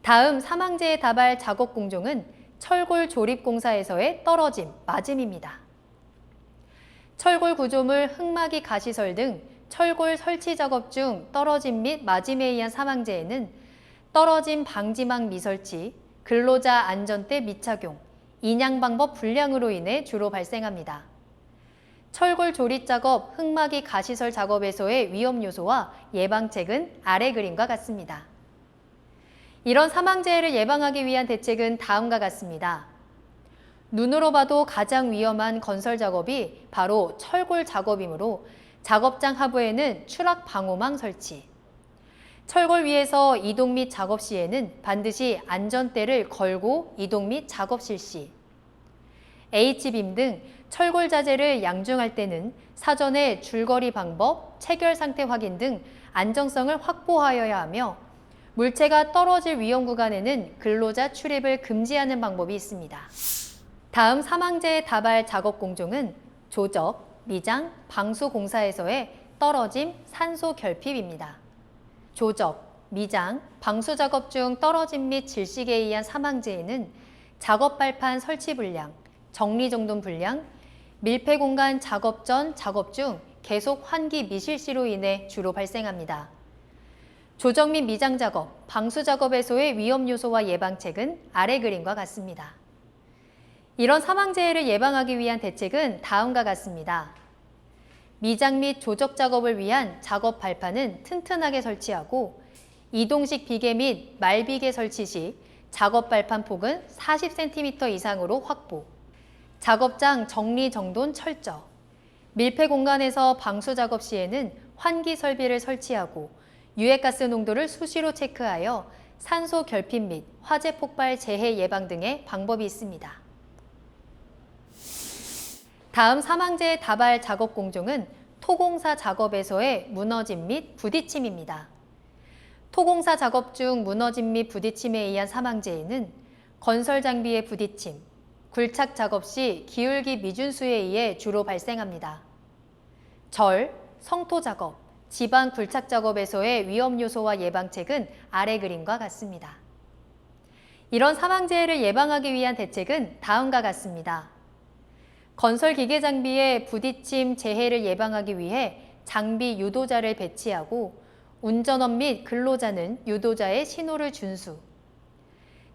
다음 사망재해 다발 작업 공종은 철골 조립 공사에서의 떨어짐, 맞음입니다. 철골 구조물 흙막이 가시설 등 철골 설치 작업 중 떨어짐 및 맞음에 의한 사망재해는 떨어짐 방지망 미설치, 근로자 안전대 미착용, 인양 방법 불량으로 인해 주로 발생합니다. 철골 조립 작업, 흙막이 가시설 작업에서의 위험 요소와 예방책은 아래 그림과 같습니다. 이런 사망재해를 예방하기 위한 대책은 다음과 같습니다. 눈으로 봐도 가장 위험한 건설 작업이 바로 철골 작업이므로 작업장 하부에는 추락 방호망 설치. 철골 위에서 이동 및 작업 시에는 반드시 안전대를 걸고 이동 및 작업 실시. H빔 등 철골 자재를 양중할 때는 사전에 줄거리 방법, 체결 상태 확인 등 안정성을 확보하여야 하며 물체가 떨어질 위험 구간에는 근로자 출입을 금지하는 방법이 있습니다. 다음 사망재의 다발 작업 공종은 조적, 미장, 방수 공사에서의 떨어짐, 산소 결핍입니다. 조적, 미장, 방수 작업 중 떨어짐 및 질식에 의한 사망재에는 작업 발판 설치 불량, 정리 정돈 불량, 밀폐 공간 작업 전, 작업 중 계속 환기 미실시로 인해 주로 발생합니다. 조적 및 미장 작업, 방수 작업에서의 위험 요소와 예방책은 아래 그림과 같습니다. 이런 사망재해를 예방하기 위한 대책은 다음과 같습니다. 미장 및 조적 작업을 위한 작업 발판은 튼튼하게 설치하고 이동식 비계 및 말비계 설치 시 작업 발판 폭은 40cm 이상으로 확보, 작업장 정리 정돈 철저, 밀폐 공간에서 방수 작업 시에는 환기 설비를 설치하고 유해가스 농도를 수시로 체크하여 산소 결핍 및 화재 폭발 재해 예방 등의 방법이 있습니다. 다음 사망재의 다발 작업 공종은 토공사 작업에서의 무너짐 및 부딪힘입니다. 토공사 작업 중 무너짐 및 부딪힘에 의한 사망재해는 건설 장비의 부딪힘, 굴착 작업 시 기울기 미준수에 의해 주로 발생합니다. 절, 성토 작업, 지반 굴착 작업에서의 위험 요소와 예방책은 아래 그림과 같습니다. 이런 사망재해를 예방하기 위한 대책은 다음과 같습니다. 건설 기계 장비의 부딪힘 재해를 예방하기 위해 장비 유도자를 배치하고 운전원 및 근로자는 유도자의 신호를 준수.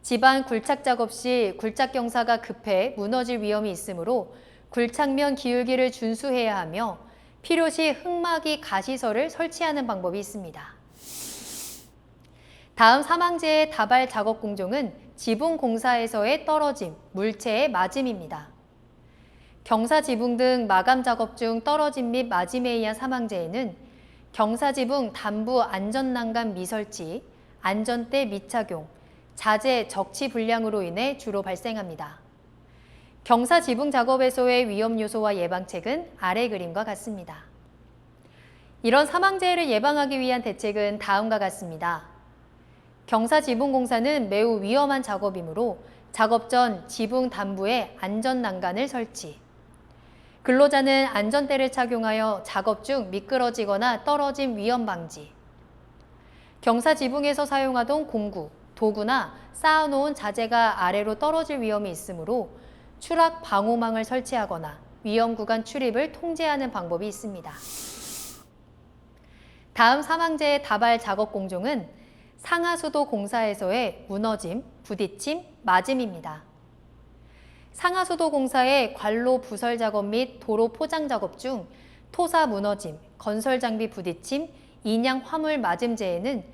집안 굴착 작업 시 굴착 경사가 급해 무너질 위험이 있으므로 굴착면 기울기를 준수해야 하며 필요시 흙막이 가시설을 설치하는 방법이 있습니다. 다음 사망재의 다발 작업 공종은 지붕 공사에서의 떨어짐, 물체의 맞음입니다. 경사 지붕 등 마감 작업 중 떨어짐 및 맞음에 의한 사망재해는 경사지붕 단부 안전난간 미설치, 안전대 미착용, 자재 적치 불량으로 인해 주로 발생합니다. 경사지붕 작업에서의 위험 요소와 예방책은 아래 그림과 같습니다. 이런 사망재해를 예방하기 위한 대책은 다음과 같습니다. 경사지붕 공사는 매우 위험한 작업이므로 작업 전 지붕 단부에 안전난간을 설치, 근로자는 안전대를 착용하여 작업 중 미끄러지거나 떨어짐 위험 방지, 경사 지붕에서 사용하던 공구, 도구나 쌓아놓은 자재가 아래로 떨어질 위험이 있으므로 추락 방호망을 설치하거나 위험 구간 출입을 통제하는 방법이 있습니다. 다음 사망재의 다발 작업 공종은 상하수도 공사에서의 무너짐, 부딪힘, 맞음입니다. 상하수도 공사의 관로 부설 작업 및 도로 포장 작업 중 토사 무너짐, 건설 장비 부딪힘, 인양 화물 맞음재해는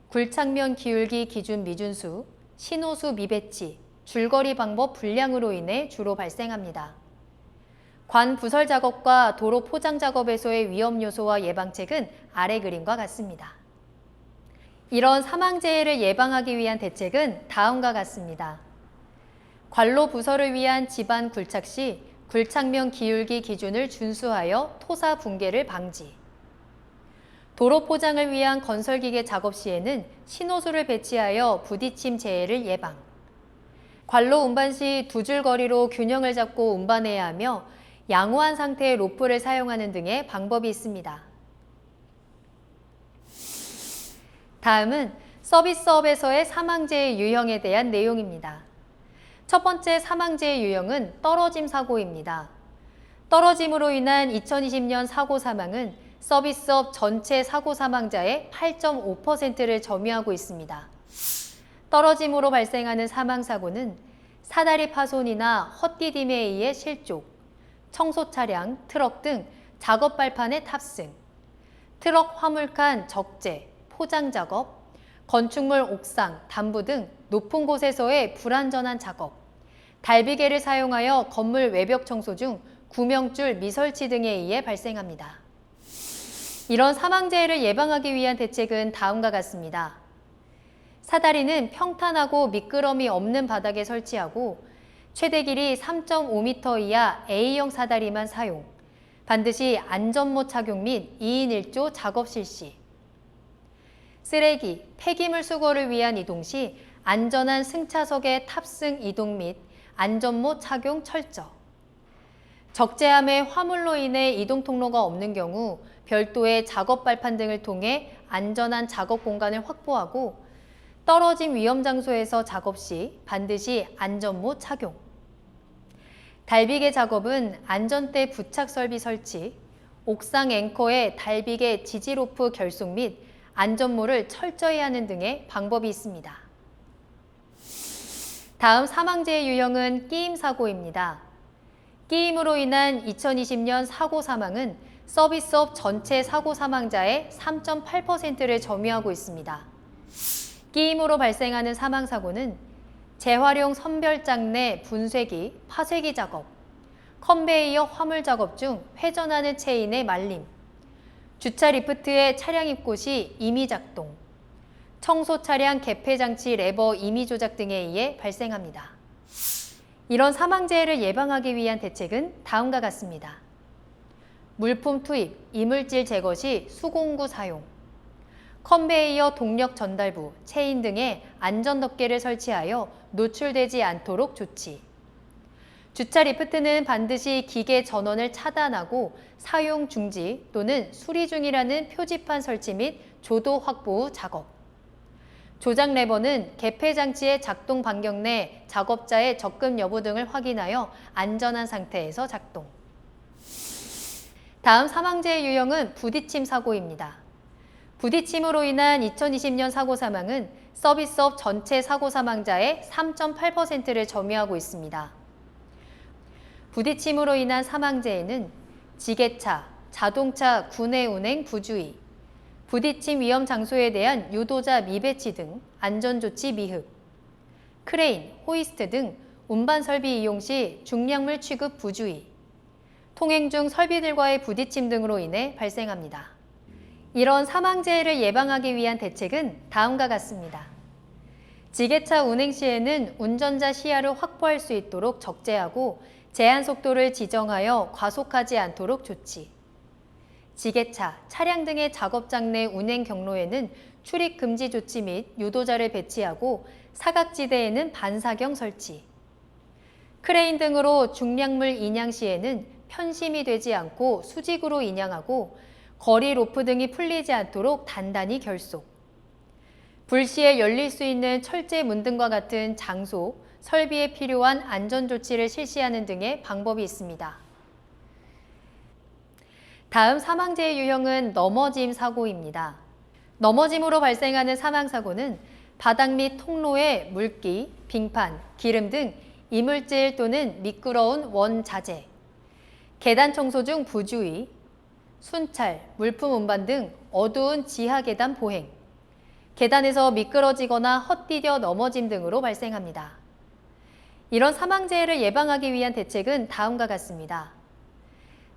굴착면 기울기 기준 미준수, 신호수 미배치, 줄거리 방법 불량으로 인해 주로 발생합니다. 관 부설 작업과 도로 포장 작업에서의 위험 요소와 예방책은 아래 그림과 같습니다. 이런 사망재해를 예방하기 위한 대책은 다음과 같습니다. 관로 부설을 위한 집안 굴착 시 굴착면 기울기 기준을 준수하여 토사 붕괴를 방지. 도로 포장을 위한 건설기계 작업 시에는 신호수를 배치하여 부딪힘 재해를 예방. 관로 운반 시 두 줄 거리로 균형을 잡고 운반해야 하며 양호한 상태의 로프를 사용하는 등의 방법이 있습니다. 다음은 서비스업에서의 사망재해 유형에 대한 내용입니다. 첫 번째 사망재해 유형은 떨어짐 사고입니다. 떨어짐으로 인한 2020년 사고 사망은 서비스업 전체 사고 사망자의 8.5%를 점유하고 있습니다. 떨어짐으로 발생하는 사망사고는 사다리 파손이나 헛디딤에 의해 실족, 청소 차량, 트럭 등 작업 발판의 탑승, 트럭 화물칸 적재, 포장 작업, 건축물 옥상, 단부 등 높은 곳에서의 불안전한 작업, 달비개를 사용하여 건물 외벽 청소 중 구명줄 미설치 등에 의해 발생합니다. 이런 사망재해를 예방하기 위한 대책은 다음과 같습니다. 사다리는 평탄하고 미끄럼이 없는 바닥에 설치하고 최대 길이 3.5m 이하 A형 사다리만 사용, 반드시 안전모 착용 및 2인 1조 작업 실시. 쓰레기, 폐기물 수거를 위한 이동 시 안전한 승차석의 탑승 이동 및 안전모 착용 철저. 적재함의 화물로 인해 이동 통로가 없는 경우 별도의 작업 발판 등을 통해 안전한 작업 공간을 확보하고 떨어진 위험 장소에서 작업 시 반드시 안전모 착용. 달비계 작업은 안전대 부착 설비 설치, 옥상 앵커에 달비계 지지로프 결속 및 안전모를 철저히 하는 등의 방법이 있습니다. 다음 사망재의 유형은 끼임 사고입니다. 끼임으로 인한 2020년 사고 사망은 서비스업 전체 사고 사망자의 3.8%를 점유하고 있습니다. 끼임으로 발생하는 사망 사고는 재활용 선별장 내 분쇄기, 파쇄기 작업, 컨베이어 화물 작업 중 회전하는 체인의 말림, 주차 리프트의 차량 입고 시 임의 작동, 청소 차량 개폐 장치 레버 임의 조작 등에 의해 발생합니다. 이런 사망재해를 예방하기 위한 대책은 다음과 같습니다. 물품 투입, 이물질 제거 시 수공구 사용, 컨베이어 동력 전달부, 체인 등의 안전 덮개를 설치하여 노출되지 않도록 조치. 주차 리프트는 반드시 기계 전원을 차단하고 사용 중지 또는 수리 중이라는 표지판 설치 및 조도 확보 후 작업. 조작 레버는 개폐 장치의 작동 반경 내 작업자의 접근 여부 등을 확인하여 안전한 상태에서 작동. 다음 사망재의 유형은 부딪힘 사고입니다. 부딪힘으로 인한 2020년 사고 사망은 서비스업 전체 사고 사망자의 3.8%를 점유하고 있습니다. 부딪힘으로 인한 사망재해는 지게차, 자동차 구내 운행 부주의, 부딪힘 위험 장소에 대한 유도자 미배치 등 안전조치 미흡, 크레인, 호이스트 등 운반 설비 이용 시 중량물 취급 부주의, 통행 중 설비들과의 부딪힘 등으로 인해 발생합니다. 이런 사망재해를 예방하기 위한 대책은 다음과 같습니다. 지게차 운행 시에는 운전자 시야를 확보할 수 있도록 적재하고 제한 속도를 지정하여 과속하지 않도록 조치. 지게차, 차량 등의 작업장 내 운행 경로에는 출입 금지 조치 및 유도자를 배치하고 사각지대에는 반사경 설치. 크레인 등으로 중량물 인양 시에는 편심이 되지 않고 수직으로 인양하고 거리 로프 등이 풀리지 않도록 단단히 결속. 불시에 열릴 수 있는 철제 문 등과 같은 장소, 설비에 필요한 안전조치를 실시하는 등의 방법이 있습니다. 다음 사망재의 유형은 넘어짐 사고입니다. 넘어짐으로 발생하는 사망사고는 바닥 및 통로에 물기, 빙판, 기름 등 이물질 또는 미끄러운 원자재, 계단 청소 중 부주의, 순찰, 물품 운반 등 어두운 지하 계단 보행, 계단에서 미끄러지거나 헛디뎌 넘어짐 등으로 발생합니다. 이런 사망재해를 예방하기 위한 대책은 다음과 같습니다.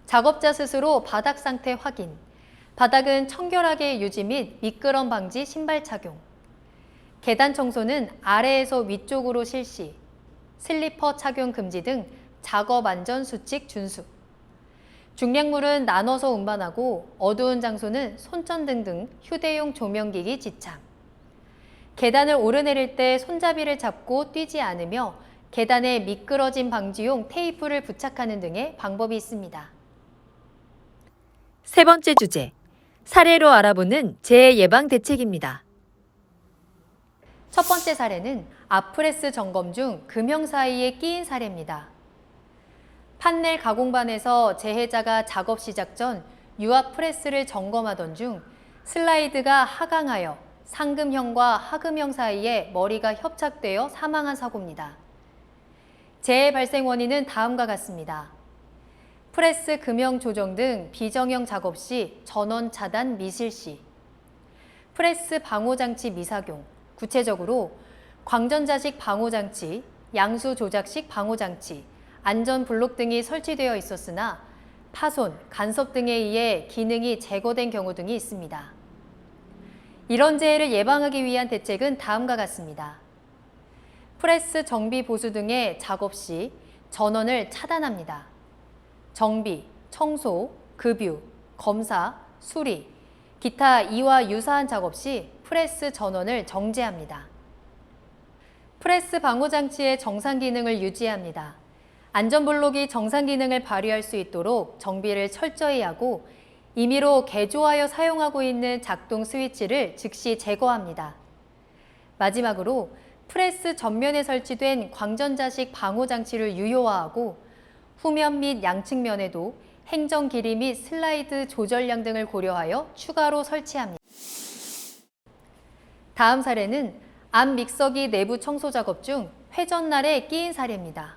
작업자 스스로 바닥 상태 확인, 바닥은 청결하게 유지 및 미끄럼 방지 신발 착용, 계단 청소는 아래에서 위쪽으로 실시, 슬리퍼 착용 금지 등 작업 안전 수칙 준수, 중량물은 나눠서 운반하고 어두운 장소는 손전등 등 휴대용 조명기기 지참, 계단을 오르내릴 때 손잡이를 잡고 뛰지 않으며 계단에 미끄러짐 방지용 테이프를 부착하는 등의 방법이 있습니다. 세 번째 주제, 사례로 알아보는 재해 예방 대책입니다. 첫 번째 사례는 앞프레스 점검 중 금형 사이에 끼인 사례입니다. 판넬 가공반에서 재해자가 작업 시작 전 유압 프레스를 점검하던 중 슬라이드가 하강하여 상금형과 하금형 사이에 머리가 협착되어 사망한 사고입니다. 재해 발생 원인은 다음과 같습니다. 프레스 금형 조정 등 비정형 작업 시 전원 차단 미실시, 프레스 방호장치 미삭용, 구체적으로 광전자식 방호장치, 양수 조작식 방호장치, 안전 블록 등이 설치되어 있었으나 파손, 간섭 등에 의해 기능이 제거된 경우 등이 있습니다. 이런 재해를 예방하기 위한 대책은 다음과 같습니다. 프레스 정비 보수 등의 작업 시 전원을 차단합니다. 정비, 청소, 급유, 검사, 수리, 기타 이와 유사한 작업 시 프레스 전원을 정지합니다. 프레스 방호 장치의 정상 기능을 유지합니다. 안전블록이 정상 기능을 발휘할 수 있도록 정비를 철저히 하고 임의로 개조하여 사용하고 있는 작동 스위치를 즉시 제거합니다. 마지막으로 프레스 전면에 설치된 광전자식 방호 장치를 유효화하고 후면 및 양측면에도 행정 길이 및 슬라이드 조절량 등을 고려하여 추가로 설치합니다. 다음 사례는 암 믹서기 내부 청소 작업 중 회전날에 끼인 사례입니다.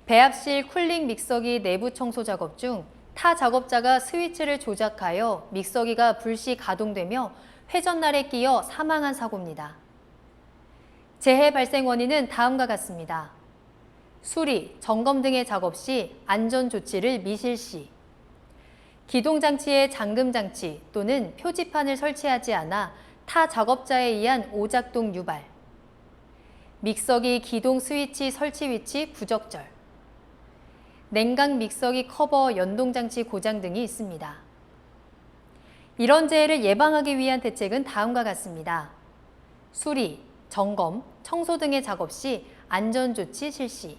배합실 쿨링 믹서기 내부 청소 작업 중 타 작업자가 스위치를 조작하여 믹서기가 불시 가동되며 회전날에 끼어 사망한 사고입니다. 재해 발생 원인은 다음과 같습니다. 수리, 점검 등의 작업 시 안전조치를 미실시, 기동장치에 잠금장치 또는 표지판을 설치하지 않아 타 작업자에 의한 오작동 유발, 믹서기 기동 스위치 설치 위치 부적절, 냉각 믹서기 커버 연동장치 고장 등이 있습니다. 이런 재해를 예방하기 위한 대책은 다음과 같습니다. 수리, 점검, 청소 등의 작업 시 안전조치 실시,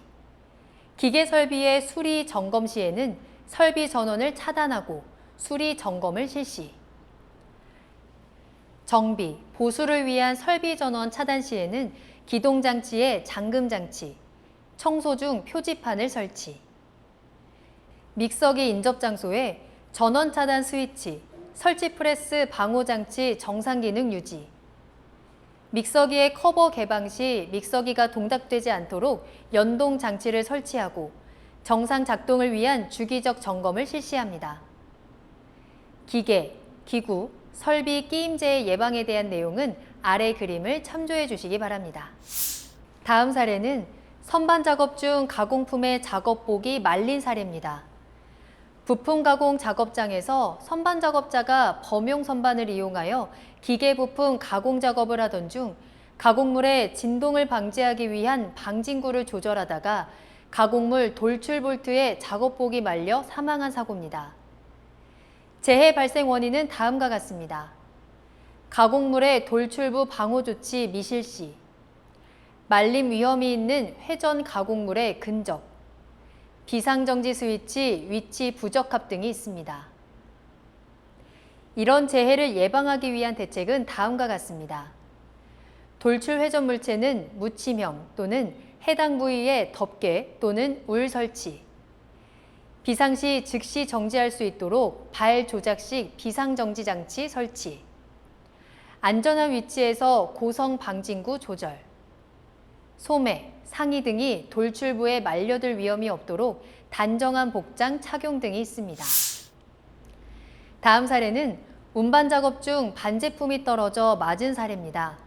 기계 설비의 수리, 점검 시에는 설비 전원을 차단하고 수리, 점검을 실시, 정비, 보수를 위한 설비 전원 차단 시에는 기동장치에 잠금장치, 청소 중 표지판을 설치, 믹서기 인접 장소에 전원 차단 스위치, 설치 프레스 방호 장치 정상 기능 유지, 믹서기의 커버 개방 시 믹서기가 동작되지 않도록 연동 장치를 설치하고 정상 작동을 위한 주기적 점검을 실시합니다. 기계, 기구, 설비 끼임재 예방에 대한 내용은 아래 그림을 참조해 주시기 바랍니다. 다음 사례는 선반 작업 중 가공품의 작업복이 말린 사례입니다. 부품 가공 작업장에서 선반 작업자가 범용 선반을 이용하여 기계 부품 가공 작업을 하던 중 가공물의 진동을 방지하기 위한 방진구를 조절하다가 가공물 돌출 볼트에 작업복이 말려 사망한 사고입니다. 재해 발생 원인은 다음과 같습니다. 가공물의 돌출부 방호 조치 미실시, 말림 위험이 있는 회전 가공물의 근접, 비상정지 스위치 위치 부적합 등이 있습니다. 이런 재해를 예방하기 위한 대책은 다음과 같습니다. 돌출 회전 물체는 묻힘형 또는 해당 부위에 덮개 또는 울 설치, 비상시 즉시 정지할 수 있도록 발 조작식 비상정지 장치 설치, 안전한 위치에서 고성 방진구 조절, 소매, 상의 등이 돌출부에 말려들 위험이 없도록 단정한 복장 착용 등이 있습니다. 다음 사례는 운반 작업 중 반제품이 떨어져 맞은 사례입니다.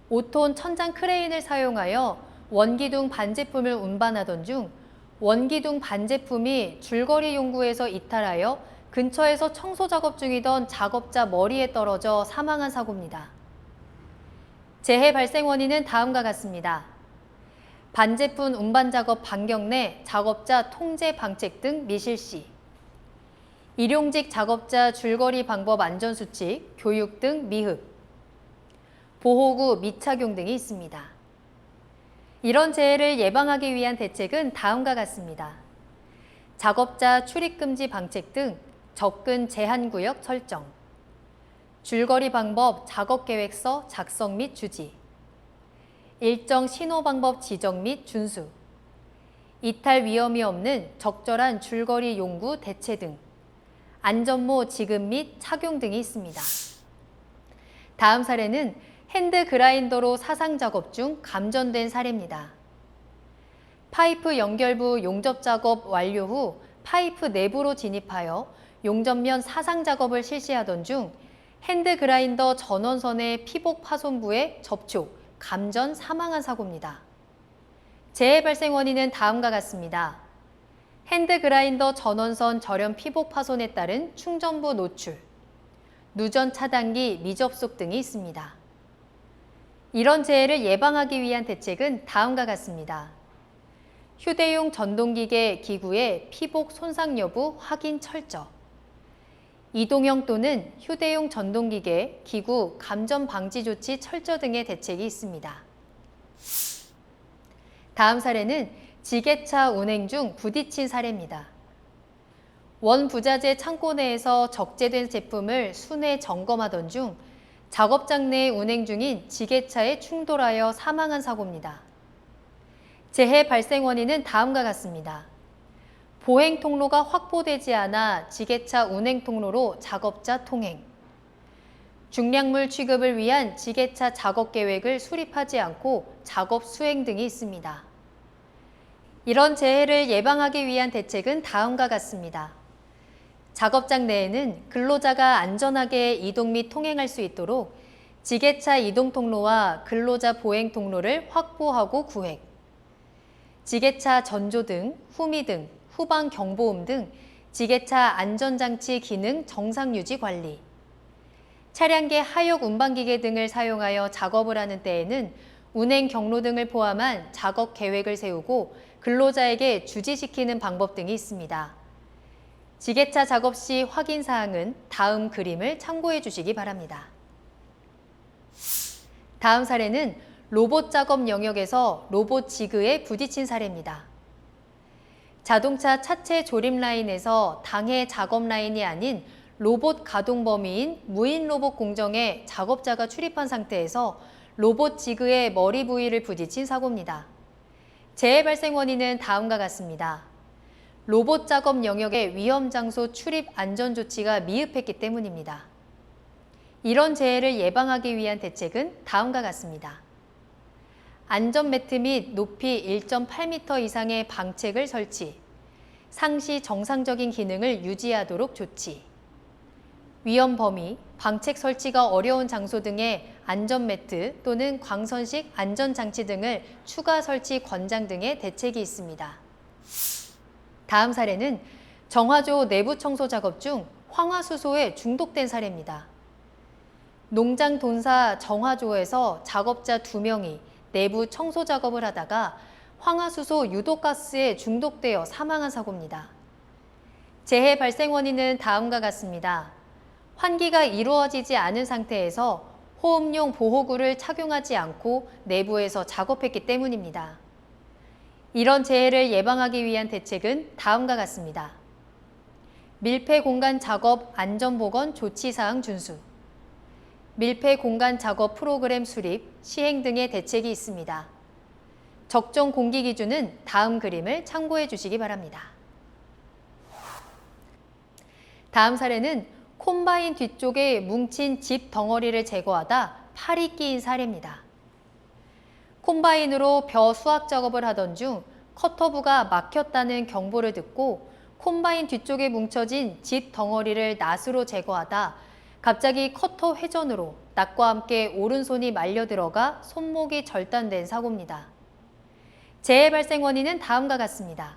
5톤 천장 크레인을 사용하여 원기둥 반제품을 운반하던 중 원기둥 반제품이 줄거리 용구에서 이탈하여 근처에서 청소 작업 중이던 작업자 머리에 떨어져 사망한 사고입니다. 재해 발생 원인은 다음과 같습니다. 반제품 운반 작업 반경 내 작업자 통제 방책 등 미실시, 일용직 작업자 줄거리 방법 안전수칙, 교육 등 미흡, 보호구 미착용 등이 있습니다. 이런 재해를 예방하기 위한 대책은 다음과 같습니다. 작업자 출입금지 방책 등 접근 제한구역 설정, 줄거리 방법 작업계획서 작성 및 주지, 일정 신호 방법 지정 및 준수, 이탈 위험이 없는 적절한 줄거리 용구 대체 등 안전모 지급 및 착용 등이 있습니다. 다음 사례는 핸드 그라인더로 사상 작업 중 감전된 사례입니다. 파이프 연결부 용접 작업 완료 후 파이프 내부로 진입하여 용접면 사상 작업을 실시하던 중 핸드 그라인더 전원선의 피복 파손부에 접촉, 감전 사망한 사고입니다. 재해 발생 원인은 다음과 같습니다. 핸드 그라인더 전원선 절연 피복 파손에 따른 충전부 노출, 누전 차단기 미접속 등이 있습니다. 이런 재해를 예방하기 위한 대책은 다음과 같습니다. 휴대용 전동기계 기구의 피복 손상 여부 확인 철저. 이동형 또는 휴대용 전동기계 기구 감전 방지 조치 철저 등의 대책이 있습니다. 다음 사례는 지게차 운행 중 부딪힌 사례입니다. 원부자재 창고 내에서 적재된 제품을 순회 점검하던 중 작업장 내 운행 중인 지게차에 충돌하여 사망한 사고입니다. 재해 발생 원인은 다음과 같습니다. 보행 통로가 확보되지 않아 지게차 운행 통로로 작업자 통행. 중량물 취급을 위한 지게차 작업 계획을 수립하지 않고 작업 수행 등이 있습니다. 이런 재해를 예방하기 위한 대책은 다음과 같습니다. 작업장 내에는 근로자가 안전하게 이동 및 통행할 수 있도록 지게차 이동 통로와 근로자 보행 통로를 확보하고 구획. 지게차 전조등, 후미등, 후방 경보음 등 지게차 안전장치 기능 정상 유지 관리. 차량계 하역 운반기계 등을 사용하여 작업을 하는 때에는 운행 경로 등을 포함한 작업 계획을 세우고 근로자에게 주지시키는 방법 등이 있습니다. 지게차 작업 시 확인 사항은 다음 그림을 참고해 주시기 바랍니다. 다음 사례는 로봇 작업 영역에서 로봇 지그에 부딪힌 사례입니다. 자동차 차체 조립 라인에서 당해 작업 라인이 아닌 로봇 가동 범위인 무인 로봇 공정에 작업자가 출입한 상태에서 로봇 지그의 머리 부위를 부딪힌 사고입니다. 재해 발생 원인은 다음과 같습니다. 로봇 작업 영역의 위험 장소 출입 안전 조치가 미흡했기 때문입니다. 이런 재해를 예방하기 위한 대책은 다음과 같습니다. 안전 매트 및 높이 1.8m 이상의 방책을 설치, 상시 정상적인 기능을 유지하도록 조치, 위험 범위, 방책 설치가 어려운 장소 등의 안전 매트 또는 광선식 안전장치 등을 추가 설치 권장 등의 대책이 있습니다. 다음 사례는 정화조 내부 청소 작업 중 황화수소에 중독된 사례입니다. 농장 돈사 정화조에서 작업자 2명이 내부 청소 작업을 하다가 황화수소 유독가스에 중독되어 사망한 사고입니다. 재해 발생 원인은 다음과 같습니다. 환기가 이루어지지 않은 상태에서 호흡용 보호구를 착용하지 않고 내부에서 작업했기 때문입니다. 이런 재해를 예방하기 위한 대책은 다음과 같습니다. 밀폐 공간 작업 안전보건 조치사항 준수, 밀폐 공간 작업 프로그램 수립, 시행 등의 대책이 있습니다. 적정 공기 기준은 다음 그림을 참고해 주시기 바랍니다. 다음 사례는 콤바인 뒤쪽에 뭉친 집 덩어리를 제거하다 팔이 끼인 사례입니다. 콤바인으로 벼 수확 작업을 하던 중 커터부가 막혔다는 경보를 듣고 콤바인 뒤쪽에 뭉쳐진 집 덩어리를 낫으로 제거하다 갑자기 커터 회전으로 낫과 함께 오른손이 말려 들어가 손목이 절단된 사고입니다. 재해 발생 원인은 다음과 같습니다.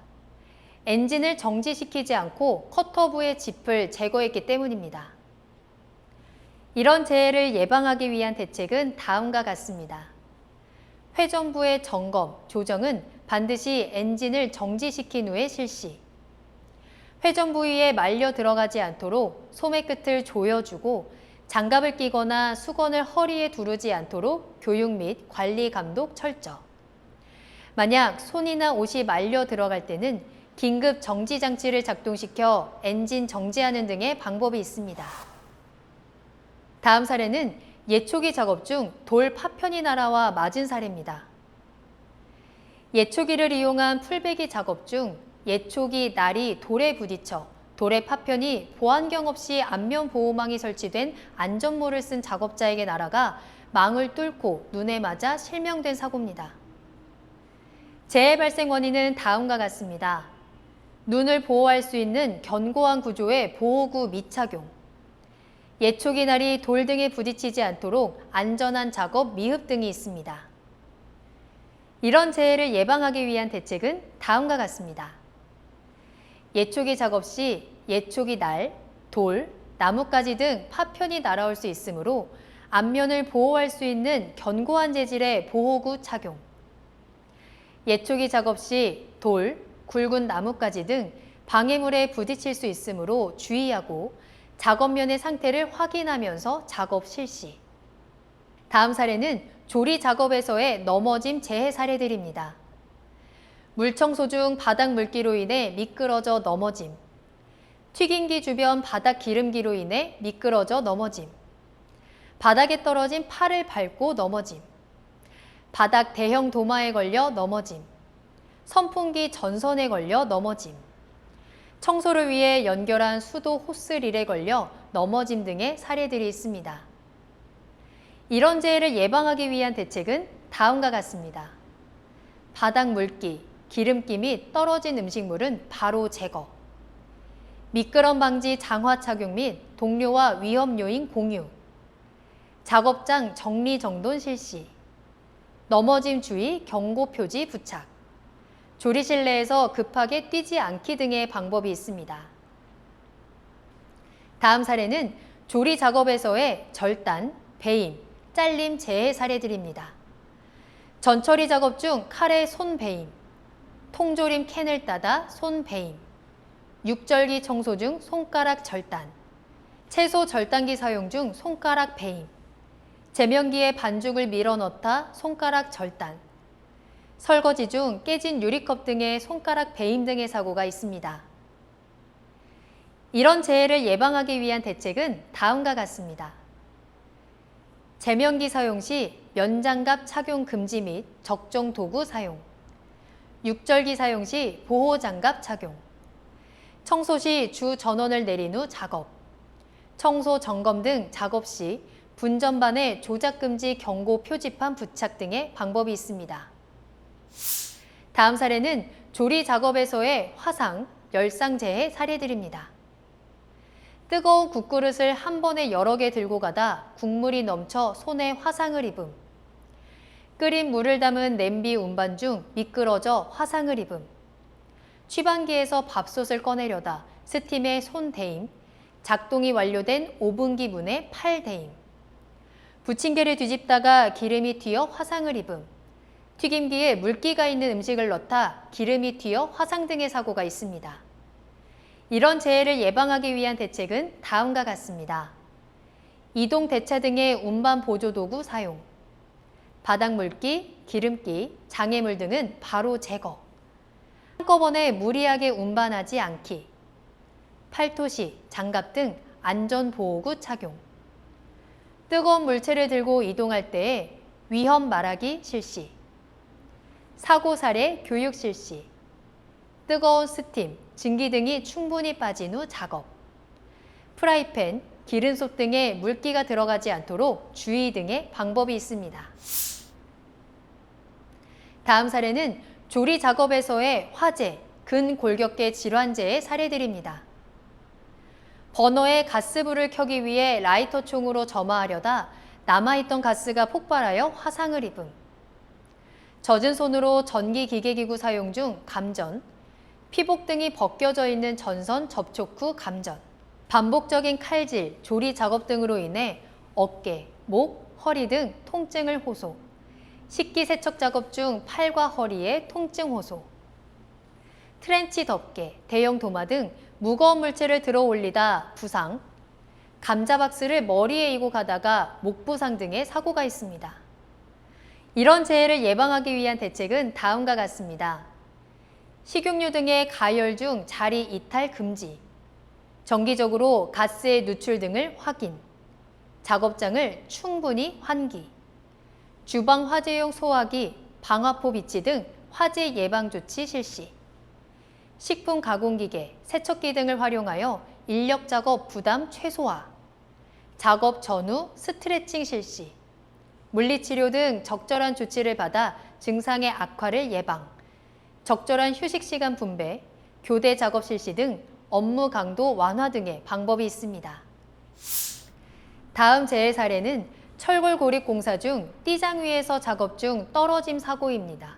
엔진을 정지시키지 않고 커터부의 짚을 제거했기 때문입니다. 이런 재해를 예방하기 위한 대책은 다음과 같습니다. 회전부의 점검, 조정은 반드시 엔진을 정지시킨 후에 실시. 회전 부위에 말려 들어가지 않도록 소매 끝을 조여주고 장갑을 끼거나 수건을 허리에 두르지 않도록 교육 및 관리 감독 철저. 만약 손이나 옷이 말려 들어갈 때는 긴급 정지 장치를 작동시켜 엔진 정지하는 등의 방법이 있습니다. 다음 사례는 예초기 작업 중 돌 파편이 날아와 맞은 사례입니다. 예초기를 이용한 풀베기 작업 중 예초기 날이 돌에 부딪혀 돌의 파편이 보안경 없이 안면 보호망이 설치된 안전모를 쓴 작업자에게 날아가 망을 뚫고 눈에 맞아 실명된 사고입니다. 재해 발생 원인은 다음과 같습니다. 눈을 보호할 수 있는 견고한 구조의 보호구 미착용, 예초기 날이 돌 등에 부딪히지 않도록 안전한 작업 미흡 등이 있습니다. 이런 재해를 예방하기 위한 대책은 다음과 같습니다. 예초기 작업 시 예초기 날, 돌, 나뭇가지 등 파편이 날아올 수 있으므로 앞면을 보호할 수 있는 견고한 재질의 보호구 착용. 예초기 작업 시 돌, 굵은 나뭇가지 등 방해물에 부딪힐 수 있으므로 주의하고 작업면의 상태를 확인하면서 작업 실시. 다음 사례는 조리 작업에서의 넘어짐 재해 사례들입니다. 물청소 중 바닥 물기로 인해 미끄러져 넘어짐. 튀김기 주변 바닥 기름기로 인해 미끄러져 넘어짐. 바닥에 떨어진 팔을 밟고 넘어짐. 바닥 대형 도마에 걸려 넘어짐. 선풍기 전선에 걸려 넘어짐. 청소를 위해 연결한 수도 호스릴에 걸려 넘어짐 등의 사례들이 있습니다. 이런 재해를 예방하기 위한 대책은 다음과 같습니다. 바닥 물기, 기름기 및 떨어진 음식물은 바로 제거. 미끄럼 방지 장화 착용 및 동료와 위험 요인 공유. 작업장 정리정돈 실시. 넘어짐 주의 경고 표지 부착. 조리실 내에서 급하게 뛰지 않기 등의 방법이 있습니다. 다음 사례는 조리 작업에서의 절단, 배임, 잘림 재해 사례들입니다. 전처리 작업 중 칼에 손 배임, 통조림 캔을 따다 손 배임, 육절기 청소 중 손가락 절단, 채소 절단기 사용 중 손가락 배임, 제면기에 반죽을 밀어 넣다 손가락 절단, 설거지 중 깨진 유리컵 등의 손가락 배임 등의 사고가 있습니다. 이런 재해를 예방하기 위한 대책은 다음과 같습니다. 제면기 사용 시 면장갑 착용 금지 및 적정 도구 사용, 육절기 사용 시 보호장갑 착용, 청소 시 주 전원을 내린 후 작업, 청소 점검 등 작업 시 분전반에 조작금지 경고 표지판 부착 등의 방법이 있습니다. 다음 사례는 조리 작업에서의 화상, 열상 재해 사례들입니다. 뜨거운 국그릇을 한 번에 여러 개 들고 가다 국물이 넘쳐 손에 화상을 입음. 끓인 물을 담은 냄비 운반 중 미끄러져 화상을 입음. 취방기에서 밥솥을 꺼내려다 스팀에 손 대임. 작동이 완료된 오븐기 문에 팔 대임. 부침개를 뒤집다가 기름이 튀어 화상을 입음. 튀김기에 물기가 있는 음식을 넣다 기름이 튀어 화상 등의 사고가 있습니다. 이런 재해를 예방하기 위한 대책은 다음과 같습니다. 이동 대차 등의 운반 보조 도구 사용, 바닥 물기, 기름기, 장애물 등은 바로 제거, 한꺼번에 무리하게 운반하지 않기, 팔토시, 장갑 등 안전보호구 착용, 뜨거운 물체를 들고 이동할 때에 위험 말하기 실시, 사고 사례 교육 실시, 뜨거운 스팀, 증기 등이 충분히 빠진 후 작업, 프라이팬, 기름솥 등에 물기가 들어가지 않도록 주의 등의 방법이 있습니다. 다음 사례는 조리 작업에서의 화재, 근골격계 질환재의 사례들입니다. 버너에 가스불을 켜기 위해 라이터 총으로 점화하려다 남아있던 가스가 폭발하여 화상을 입음. 젖은 손으로 전기 기계기구 사용 중 감전, 피복 등이 벗겨져 있는 전선 접촉 후 감전, 반복적인 칼질, 조리 작업 등으로 인해 어깨, 목, 허리 등 통증을 호소, 식기세척 작업 중 팔과 허리에 통증 호소, 트렌치 덮개, 대형 도마 등 무거운 물체를 들어 올리다 부상, 감자박스를 머리에 이고 가다가 목 부상 등의 사고가 있습니다. 이런 재해를 예방하기 위한 대책은 다음과 같습니다. 식용유 등의 가열 중 자리 이탈 금지, 정기적으로 가스의 누출 등을 확인, 작업장을 충분히 환기, 주방 화재용 소화기, 방화포 비치 등 화재 예방 조치 실시, 식품 가공기계, 세척기 등을 활용하여 인력 작업 부담 최소화, 작업 전후 스트레칭 실시, 물리치료 등 적절한 조치를 받아 증상의 악화를 예방, 적절한 휴식 시간 분배, 교대 작업 실시 등 업무 강도 완화 등의 방법이 있습니다. 다음 재해 사례는 철골 고립 공사 중 띠장 위에서 작업 중 떨어짐 사고입니다.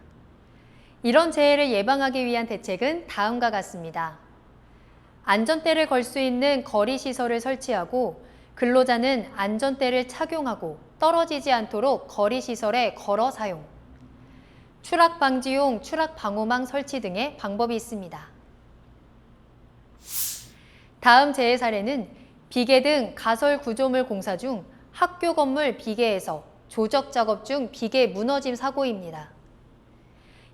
이런 재해를 예방하기 위한 대책은 다음과 같습니다. 안전대를 걸 수 있는 거리 시설을 설치하고 근로자는 안전대를 착용하고 떨어지지 않도록 거리시설에 걸어 사용, 추락 방지용 추락 방호망 설치 등의 방법이 있습니다. 다음 재해 사례는 비계 등 가설 구조물 공사 중 학교 건물 비계에서 조적 작업 중 비계 무너짐 사고입니다.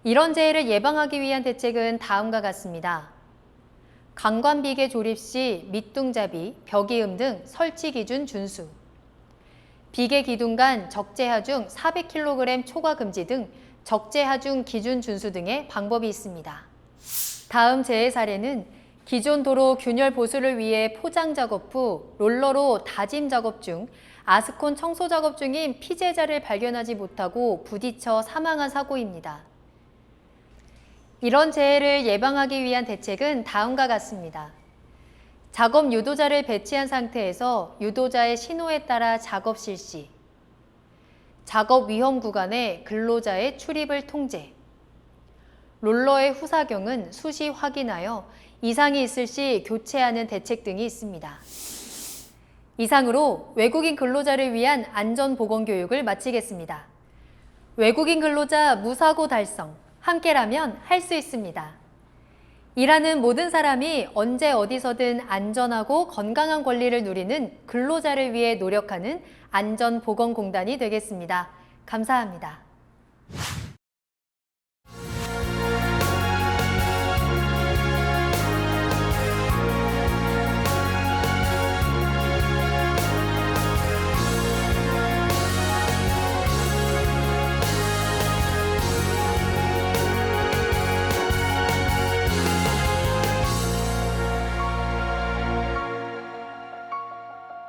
이런 재해를 예방하기 위한 대책은 다음과 같습니다. 강관 비계 조립 시 밑둥잡이, 벽이음 등 설치 기준 준수, 비계 기둥 간 적재 하중 400kg 초과 금지 등 적재 하중 기준 준수 등의 방법이 있습니다. 다음 재해 사례는 기존 도로 균열 보수를 위해 포장 작업 후 롤러로 다짐 작업 중 아스콘 청소 작업 중인 피해자를 발견하지 못하고 부딪혀 사망한 사고입니다. 이런 재해를 예방하기 위한 대책은 다음과 같습니다. 작업 유도자를 배치한 상태에서 유도자의 신호에 따라 작업 실시, 작업 위험 구간에 근로자의 출입을 통제, 롤러의 후사경은 수시 확인하여 이상이 있을 시 교체하는 대책 등이 있습니다. 이상으로 외국인 근로자를 위한 안전보건교육을 마치겠습니다. 외국인 근로자 무사고 달성, 함께라면 할 수 있습니다. 일하는 모든 사람이 언제 어디서든 안전하고 건강한 권리를 누리는 근로자를 위해 노력하는 안전보건공단이 되겠습니다. 감사합니다.